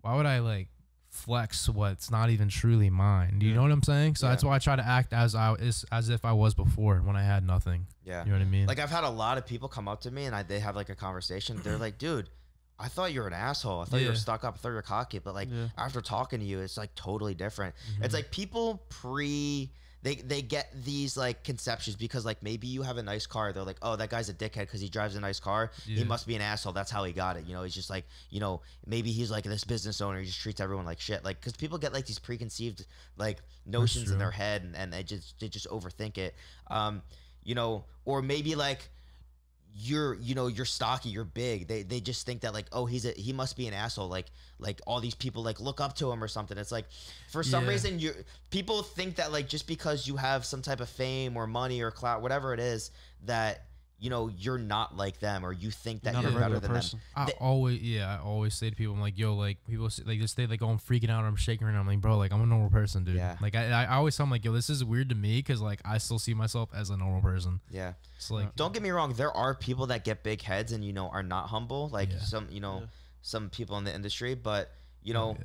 like flex what's not even truly mine? Do you know what I'm saying? So that's why I try to act as if I was before when I had nothing. Yeah, you know what I mean? Like I've had a lot of people come up to me and they have like a conversation. They're like, dude, I thought you were an asshole. I thought you were stuck up. I thought you were cocky. But like after talking to you, it's like totally different. It's like people they get these like conceptions because like maybe you have a nice car. They're like, oh, that guy's a dickhead because he drives a nice car. He must be an asshole. That's how he got it. You know, he's just like, you know, maybe he's like this business owner. He just treats everyone like shit. Like, because people get like these preconceived like notions in their head and they just overthink it. You know, or maybe like you're stocky, you're big. They just think that like, oh, he must be an asshole. Like all these people like look up to him or something. It's like for some reason people think that like just because you have some type of fame or money or clout, whatever it is, that you know you're not like them or you think that you're better than them. I always say to people, I'm like, yo, like people like this day like, oh, I'm freaking out or I'm shaking around. I'm like, bro, like I'm a normal person, dude. Yeah. Like I always tell them like, yo, this is weird to me because like I still see myself as a normal person. Yeah. It's like, don't get me wrong, there are people that get big heads and you know are not humble, like some people in the industry, but you know,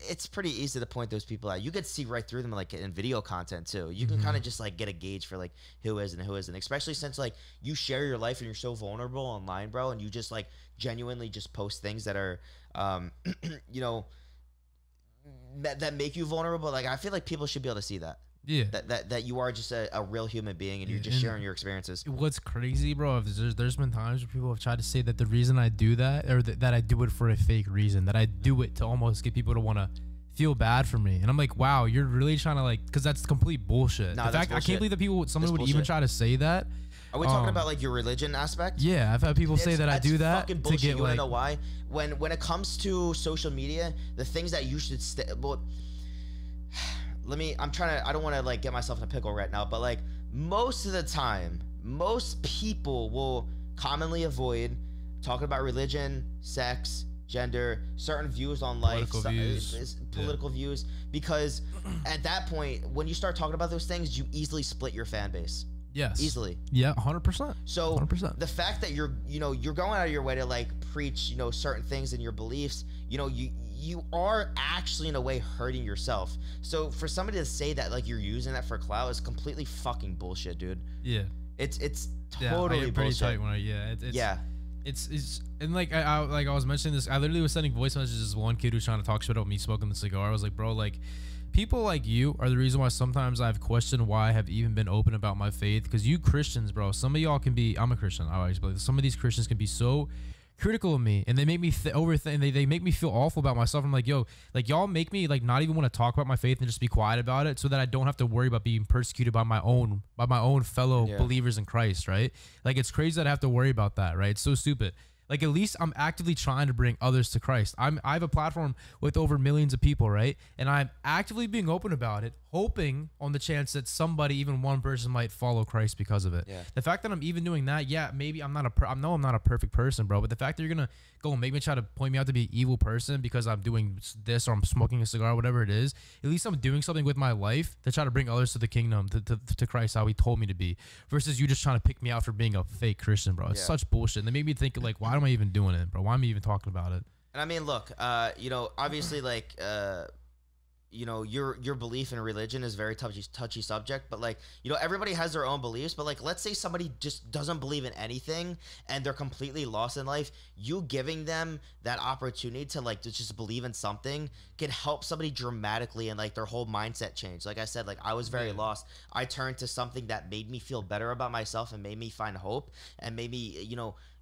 it's pretty easy to point those people out. You could see right through them, like in video content too. You can kind of just like get a gauge for like who is and who isn't, especially since like you share your life and you're so vulnerable online, bro. And you just like genuinely just post things that are, you know, that make you vulnerable. Like I feel like people should be able to see that. Yeah, that you are just a real human being and you're just sharing your experiences. What's crazy, bro, is there's been times where people have tried to say that the reason I do that or that I do it for a fake reason, that I do it to almost get people to want to feel bad for me. And I'm like, wow, you're really trying to like, because that's complete bullshit. Nah, in fact, bullshit. I can't believe that somebody would even try to say that. Are we talking about like your religion aspect? Yeah, I've had people say that I do that fucking to bullshit. get You wanna like. know why? When it comes to social media, the things that you should well, I don't want to like get myself in a pickle right now, but like most of the time, most people will commonly avoid talking about religion, sex, gender, certain views on life, political views, because at that point, when you start talking about those things, you easily split your fan base. Yes. Easily. Yeah, 100%. So 100%. The fact that you're going out of your way to like preach, certain things in your beliefs, you are actually in a way hurting yourself. So for somebody to say that like you're using that for clout is completely fucking bullshit, dude. Yeah. It's I totally get pretty bullshit. tight when it's and like I was mentioning this. I literally was sending voice messages to this one kid who's trying to talk shit about me smoking the cigar. I was like, bro, like people like you are the reason why sometimes I've questioned why I have even been open about my faith. Because you Christians, bro, some of y'all can be. I'm a Christian. I always believe some of these Christians can be so critical of me, and they make me overthink. They make me feel awful about myself. I'm like, yo, like y'all make me like not even want to talk about my faith and just be quiet about it, so that I don't have to worry about being persecuted by my own fellow believers in Christ, right? Like it's crazy that I have to worry about that, right? It's so stupid. Like at least I'm actively trying to bring others to Christ. I have a platform with over millions of people, right? And I'm actively being open about it, hoping on the chance that somebody, even one person, might follow Christ because of it. Yeah. The fact that I'm even doing that, yeah, maybe I'm not a perfect person, bro. But the fact that you're gonna go and make me try to point me out to be an evil person because I'm doing this or I'm smoking a cigar, whatever it is, at least I'm doing something with my life to try to bring others to the kingdom, to Christ, how He told me to be, versus you just trying to pick me out for being a fake Christian, bro. It's such bullshit. And they made me think like, why am I even doing it, bro? Why am I even talking about it? And I mean, look, obviously, like, your belief in religion is very touchy subject, but like, everybody has their own beliefs. But like, let's say somebody just doesn't believe in anything and they're completely lost in life. You giving them that opportunity to just believe in something can help somebody dramatically and like their whole mindset change. Like I said, like I was very lost. I turned to something that made me feel better about myself and made me find hope and made me,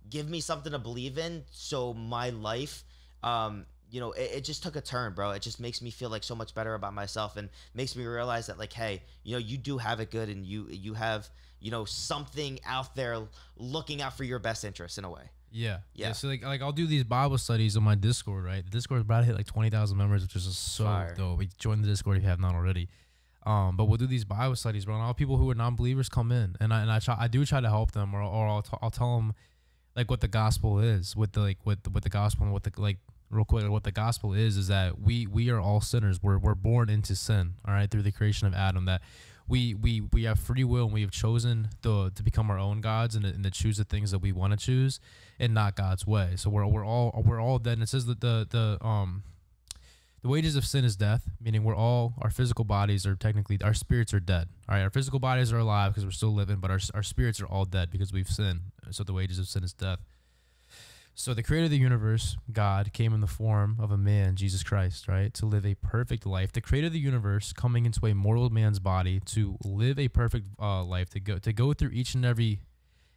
give me something to believe in. So my life, it just took a turn, bro. It just makes me feel like so much better about myself and makes me realize that like, hey, you do have it good and you have, something out there looking out for your best interest in a way. Yeah. So like I'll do these Bible studies on my Discord, right? The Discord is about to hit like 20,000 members, which is just so dope. Join the Discord if you have not already. But we'll do these Bible studies, bro. And all people who are non-believers come in, and I do try to help them, or I'll tell them like what the gospel is, with the gospel and what the like. Real quick, what the gospel is that we are all sinners. We're born into sin, all right, through the creation of Adam. That we have free will and we have chosen to become our own gods and to choose the things that we want to choose and not God's way. So we're all dead. And it says that the wages of sin is death, meaning our physical bodies are technically, our spirits are dead. All right, our physical bodies are alive because we're still living, but our spirits are all dead because we've sinned. So the wages of sin is death. So the creator of the universe, God, came in the form of a man, Jesus Christ, right, to live a perfect life. The creator of the universe coming into a mortal man's body to live a perfect life, to go through each and every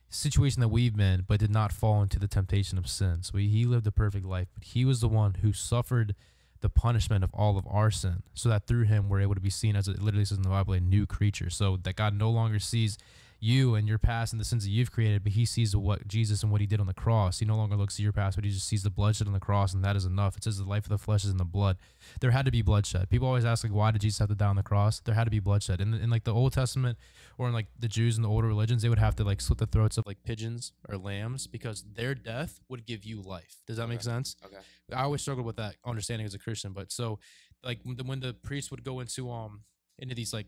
situation that we've been, but did not fall into the temptation of sin. So he lived a perfect life, but he was the one who suffered the punishment of all of our sin, so that through him we're able to be seen, as it literally says in the Bible, a new creature. So that God no longer sees you and your past and the sins that you've created, but he sees what Jesus and what he did on the cross. He no longer looks at your past, but he just sees the bloodshed on the cross, and that is enough. It says the life of the flesh is in the blood. There had to be bloodshed. People always ask, like, why did Jesus have to die on the cross? There had to be bloodshed. In like the Old Testament, or in like the Jews and the older religions, they would have to like slit the throats of like pigeons or lambs because their death would give you life. Does that make sense? Okay. I always struggled with that understanding as a Christian, but so like when the priest would go into these like,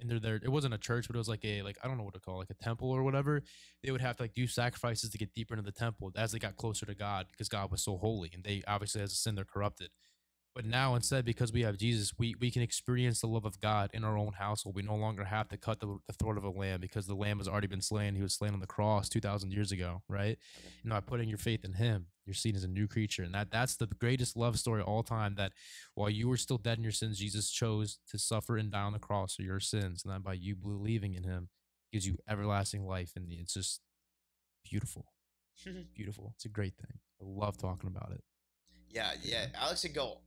and there it wasn't a church, but it was like I don't know what to call it, like a temple or whatever. They would have to like do sacrifices to get deeper into the temple as they got closer to God, because God was so holy, and they obviously, as a sin, they're corrupted. But now instead, because we have Jesus, we can experience the love of God in our own household. We no longer have to cut the throat of a lamb, because the lamb has already been slain. He was slain on the cross 2,000 years ago, right? And by putting your faith in him, you're seen as a new creature. And that's the greatest love story of all time, that while you were still dead in your sins, Jesus chose to suffer and die on the cross for your sins. And that by you believing in him gives you everlasting life. And it's just beautiful. Beautiful. It's a great thing. I love talking about it. Yeah. Alex could go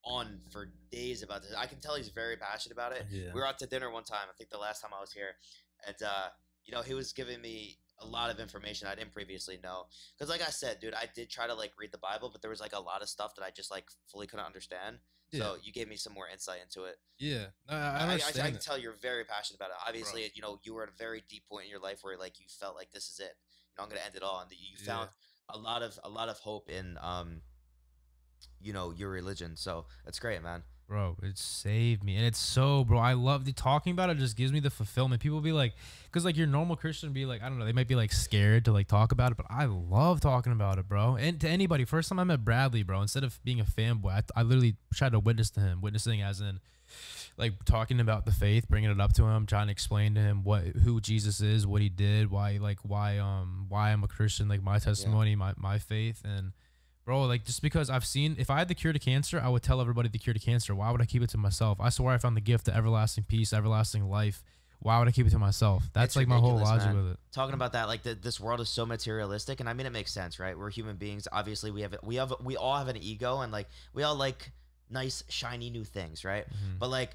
on for days about this. I can tell he's very passionate about it. Yeah. We were out to dinner one time, I think the last time I was here, and you know, he was giving me a lot of information I didn't previously know. Because like I said, dude, I did try to like read the Bible, but there was like a lot of stuff that I just like fully couldn't understand. Yeah. So you gave me some more insight into it. Yeah, I can tell you're very passionate about it. Obviously, bro, you know, you were at a very deep point in your life where like you felt like this is it. You know, I'm gonna end it all, and you found a lot of hope in you know, your religion. So that's great, man. Bro, it saved me. And it's so, bro, I love talking about it. Just gives me the fulfillment. People be like, because like your normal Christian be like, I don't know, they might be like scared to like talk about it, but I love talking about it, bro. And to anybody, first time I met Bradley, bro, instead of being a fanboy, I literally tried to witness to him. Witnessing as in like talking about the faith, bringing it up to him, trying to explain to him who Jesus is, what he did, why I'm a Christian, like my testimony, my faith. And bro, like, just because I've seen, if I had the cure to cancer, I would tell everybody the cure to cancer. Why would I keep it to myself? I swear I found the gift to everlasting peace, everlasting life. Why would I keep it to myself? That's like my whole logic with it. Talking about that, like this world is so materialistic, and I mean it makes sense, right? We're human beings. Obviously, we all have an ego, and like we all like nice, shiny new things, right? Mm-hmm. But like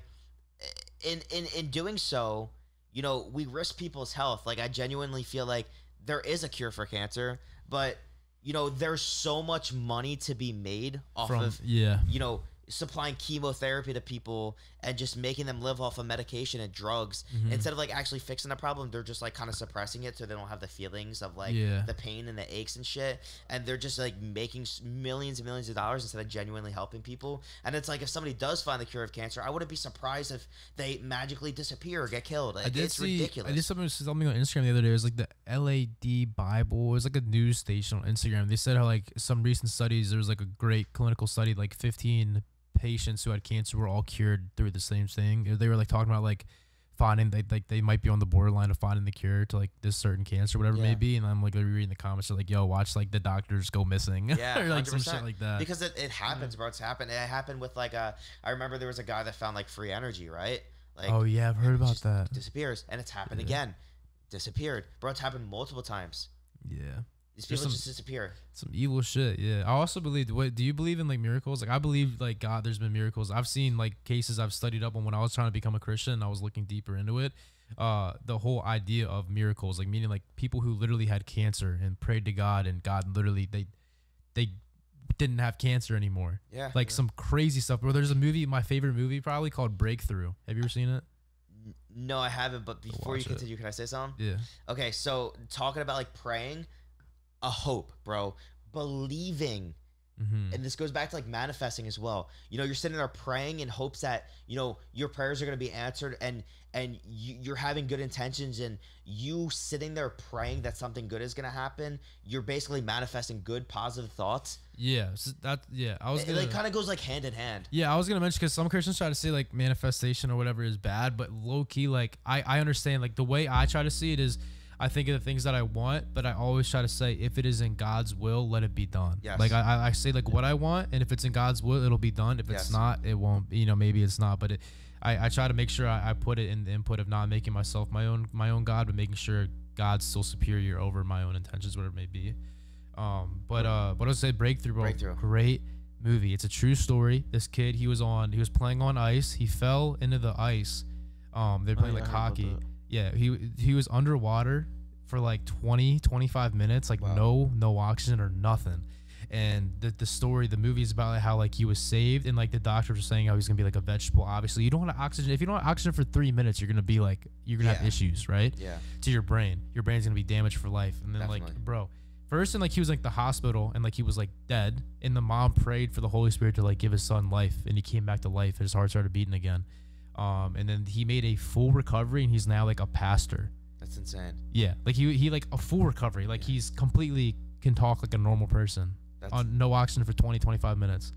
in doing so, you know, we risk people's health. Like I genuinely feel like there is a cure for cancer, but you know, there's so much money to be made off of, you know, supplying chemotherapy to people and just making them live off of medication and drugs. Mm-hmm. Instead of like actually fixing the problem, they're just like kind of suppressing it so they don't have the feelings of like the pain and the aches and shit. And they're just like making millions and millions of dollars instead of genuinely helping people. And it's like, if somebody does find the cure of cancer, I wouldn't be surprised if they magically disappear or get killed. Like, it's ridiculous. I did something on Instagram the other day. It was like the LAD Bible. It was like a news station on Instagram. They said how like some recent studies, there was like a great clinical study, like 15 patients who had cancer were all cured through the same thing. They were like talking about like finding they might be on the borderline of finding the cure to like this certain cancer, whatever it may be. And I'm like reading the comments, they're like, yo, watch like the doctors go missing. Yeah, or like 100%. Some shit like that. Because it happens, bro. It's happened. It happened with like I remember there was a guy that found like free energy, right? Like, oh yeah, I've heard about that. Disappears, and it's happened again. Disappeared, bro. It's happened multiple times. Yeah. These people just disappear. Some evil shit, yeah. I also believe, do you believe in like miracles? Like I believe like God, there's been miracles. I've seen like cases I've studied up on when I was trying to become a Christian and I was looking deeper into it. The whole idea of miracles, like meaning like people who literally had cancer and prayed to God and God literally, they didn't have cancer anymore. Yeah. Like some crazy stuff. Bro, there's a movie, my favorite movie probably, called Breakthrough. Have you ever seen it? No, I haven't, but before you continue, can I say something? Yeah. Okay, so talking about like praying, a hope, bro, believing. Mm-hmm. And this goes back to like manifesting as well. You know, you're sitting there praying in hopes that, you know, your prayers are going to be answered, and you're having good intentions, and you sitting there praying that something good is going to happen. You're basically manifesting good, positive thoughts. Yeah. So it kind of goes like hand in hand. Yeah. I was going to mention, because some Christians try to say like manifestation or whatever is bad, but low key, like I understand, like the way I try to see it is, I think of the things that I want, but I always try to say, if it is in God's will, let it be done. Yes. Like I say like what I want, and if it's in God's will, it'll be done. If it's not, it won't. You know, maybe it's not. But I try to make sure I put it in the input of not making myself my own God, but making sure God's still superior over my own intentions, whatever it may be. But I would say Breakthrough, bro. Breakthrough. Great movie. It's a true story. This kid, he was playing on ice. He fell into the ice. They're playing like hockey. Yeah, he was underwater for like 20-25 minutes, like no oxygen or nothing. And the movie is about like how like he was saved, and like the doctors were saying how he's gonna be like a vegetable. Obviously, you don't want oxygen. If you don't want oxygen for 3 minutes, you're gonna have issues, right? Yeah. To your brain brain's gonna be damaged for life. And then like, bro, first, and like he was like the hospital, and like he was like dead, and the mom prayed for the Holy Spirit to like give his son life, and he came back to life, and his heart started beating again. And then he made a full recovery, and he's now like a pastor. That's insane. Yeah, like he like a full recovery. Like he's completely can talk like a normal person on no oxygen for 20-25 minutes.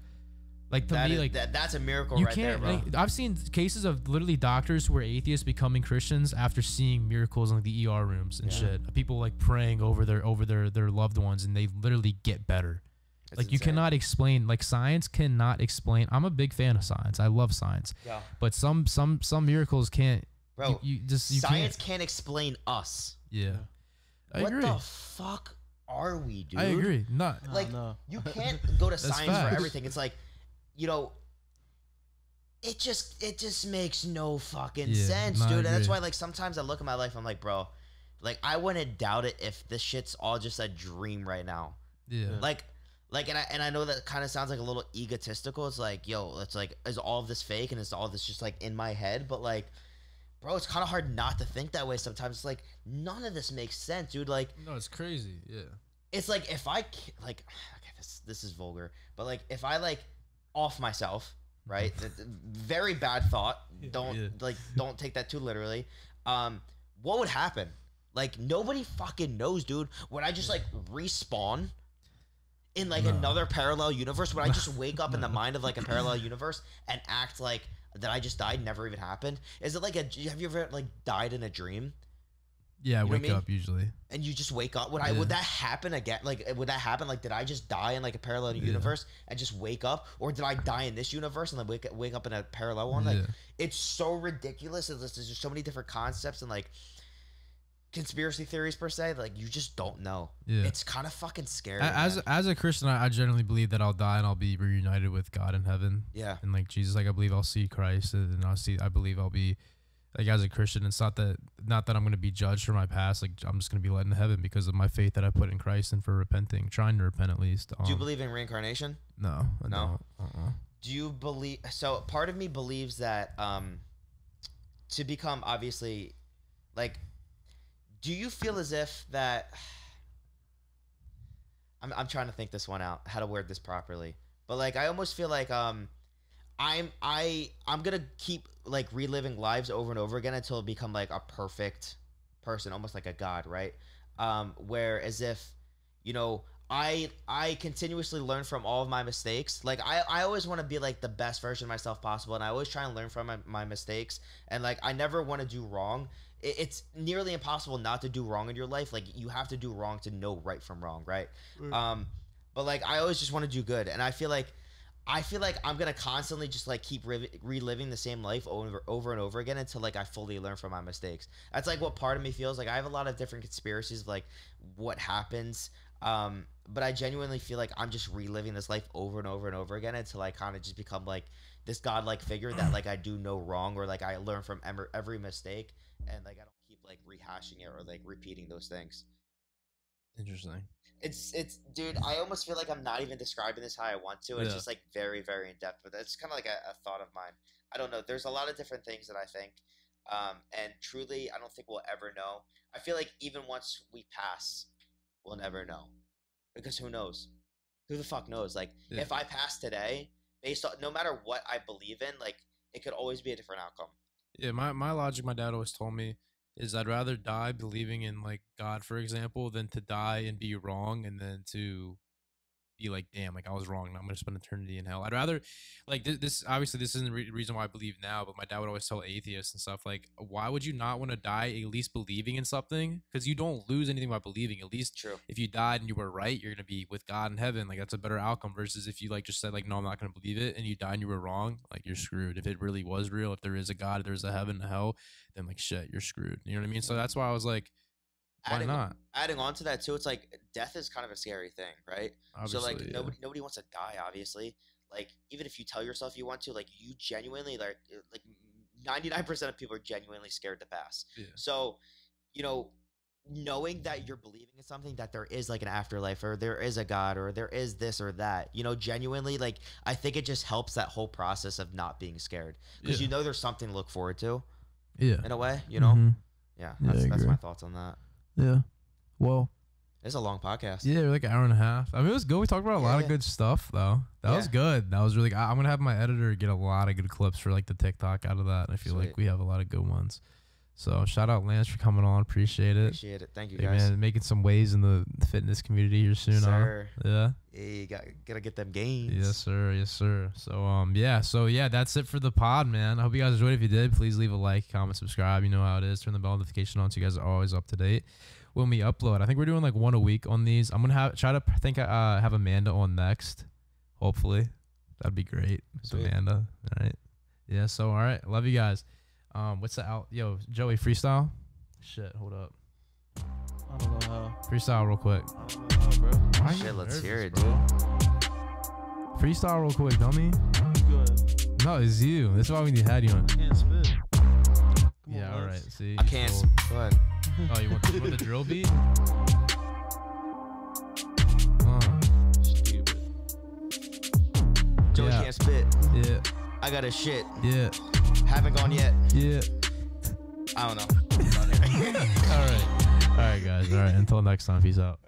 Like to me, like that's a miracle right there, bro. Like, I've seen cases of literally doctors who are atheists becoming Christians after seeing miracles in like the ER rooms and shit. People like praying over their loved ones, and they literally get better. That's like insane. You cannot explain, like science cannot explain. I'm a big fan of science. I love science. Yeah. But some miracles can't. Bro, science can't explain us. Yeah. I agree. What the fuck are we, dude? I agree. You can't go to science for everything. It's like, you know, it just makes no fucking sense, dude. And that's why like sometimes I look at my life, I'm like, bro, Like, I wouldn't doubt it if this shit's all just a dream right now. Yeah. Like, and I know that kind of sounds like a little egotistical. It's like, yo, it's like, is all of this fake and is all this just like in my head? But like, bro, it's kind of hard not to think that way sometimes. It's like, none of this makes sense, dude. Like, no, it's crazy. Yeah. It's like, if I like, okay, this is vulgar, but like, if I like off myself, right? Very bad thought. Don't take that too literally. What would happen? Like, nobody fucking knows, dude. Would I just like respawn in like another parallel universe? Would I just wake up in the mind of like a parallel universe and act like that I just died, never even happened? Is it like have you ever like died in a dream? Yeah, I wake up usually. And you just wake up? Would that happen again? Like, would that happen? Like, did I just die in like a parallel universe and just wake up? Or did I die in this universe and then wake up in a parallel one? Like, it's so ridiculous. There's just so many different concepts and like conspiracy theories per se. Like, you just don't know. Yeah. It's kind of fucking scary. As a Christian, I generally believe that I'll die and I'll be reunited with God in heaven. Yeah. And like Jesus, like I believe I'll see Christ and I believe I'll be like, as a Christian, it's not that I'm going to be judged for my past. Like, I'm just going to be led into heaven because of my faith that I put in Christ and for repenting, trying to repent at least. Do you believe in reincarnation? No. No. Do you believe? So part of me believes that to become obviously, like, do you feel as if that? I'm trying to think this one out, how to word this properly. But like, I almost feel like I'm gonna keep like reliving lives over and over again until I become like a perfect person, almost like a god, right? Where as if, you know, I continuously learn from all of my mistakes. Like, I always want to be like the best version of myself possible, and I always try and learn from my mistakes. And like, I never want to do wrong. It's nearly impossible not to do wrong in your life. Like, you have to do wrong to know right from wrong, right? But like, I always just want to do good, and I feel like I'm gonna constantly just like keep reliving the same life over and over again until like I fully learn from my mistakes. That's like what part of me feels like. I have a lot of different conspiracies of like what happens, but I genuinely feel like I'm just reliving this life over and over and over again until I kind of just become like this godlike figure that like I do no wrong, or like I learn from every mistake, and like I don't keep like rehashing it or like repeating those things. Interesting. It's dude, I almost feel like I'm not even describing this how I want to. It's just like very, very in depth, but it's kind of like a thought of mine. I don't know. There's a lot of different things that I think, and truly, I don't think we'll ever know. I feel like even once we pass, we'll never know, because who knows? Who the fuck knows? Like, if I pass today, based on no matter what I believe in, like, it could always be a different outcome. Yeah, my logic, my dad always told me, is I'd rather die believing in like God, for example, than to die and be wrong and then to be like, damn, like I was wrong and I'm gonna spend eternity in hell. I'd rather like this obviously this isn't the reason why I believe now, but my dad would always tell atheists and stuff like, why would you not want to die at least believing in something? Because you don't lose anything by believing. At least True. If you died and you were right, you're gonna be with God in heaven. Like, that's a better outcome versus if you like just said like, no, I'm not gonna believe it, and you died and you were wrong, like you're screwed. If it really was real, if there is a God, if there's a heaven and a hell, then like shit, you're screwed. You know what I mean? So that's why I was like, why not? Adding on to that too, it's like death is kind of a scary thing, right? Obviously, so like nobody wants to die, obviously. Like, even if you tell yourself you want to, like, you genuinely like 99% of people are genuinely scared to pass. Yeah. So, you know, knowing that you're believing in something, that there is like an afterlife, or there is a God, or there is this or that, you know, genuinely, like, I think it just helps that whole process of not being scared, because you know there's something to look forward to. Yeah. In a way, you know. Yeah. That's my thoughts on that. Yeah. Well, it's a long podcast. Yeah, like an hour and a half. I mean, it was good. We talked about a lot of good stuff, though. That was good. That was really good. I'm going to have my editor get a lot of good clips for like the TikTok out of that. I feel like we have a lot of good ones. So shout out Lance for coming on. Appreciate it. Appreciate it. Thank you, guys. Man, making some waves in the fitness community here soon. Sir. Yeah. Yeah, you gotta get them gains. Yes, sir. Yes, sir. So yeah, that's it for the pod, man. I hope you guys enjoyed. If you did, please leave a like, comment, subscribe. You know how it is. Turn the bell notification on so you guys are always up to date when we upload. I think we're doing like one a week on these. I'm gonna have Amanda on next. Hopefully, that'd be great. Sweet. Amanda. All right. Yeah. So all right. Love you guys. What's the out? Yo, Joey, freestyle. Shit, hold up. I don't know how. Freestyle real quick. I don't know how, bro. Shit, let's hear it, bro. dude. Freestyle real quick, dummy. Good. No, it's you. That's why we need had you on. I can't spit. Come Yeah, all right. See, I can't. Go ahead. Oh, you want the drill beat? Stupid. Joey can't spit. Yeah. I got a shit. Yeah. Haven't gone yet. Yeah. I don't know. All right. All right, guys. All right. Until next time. Peace out.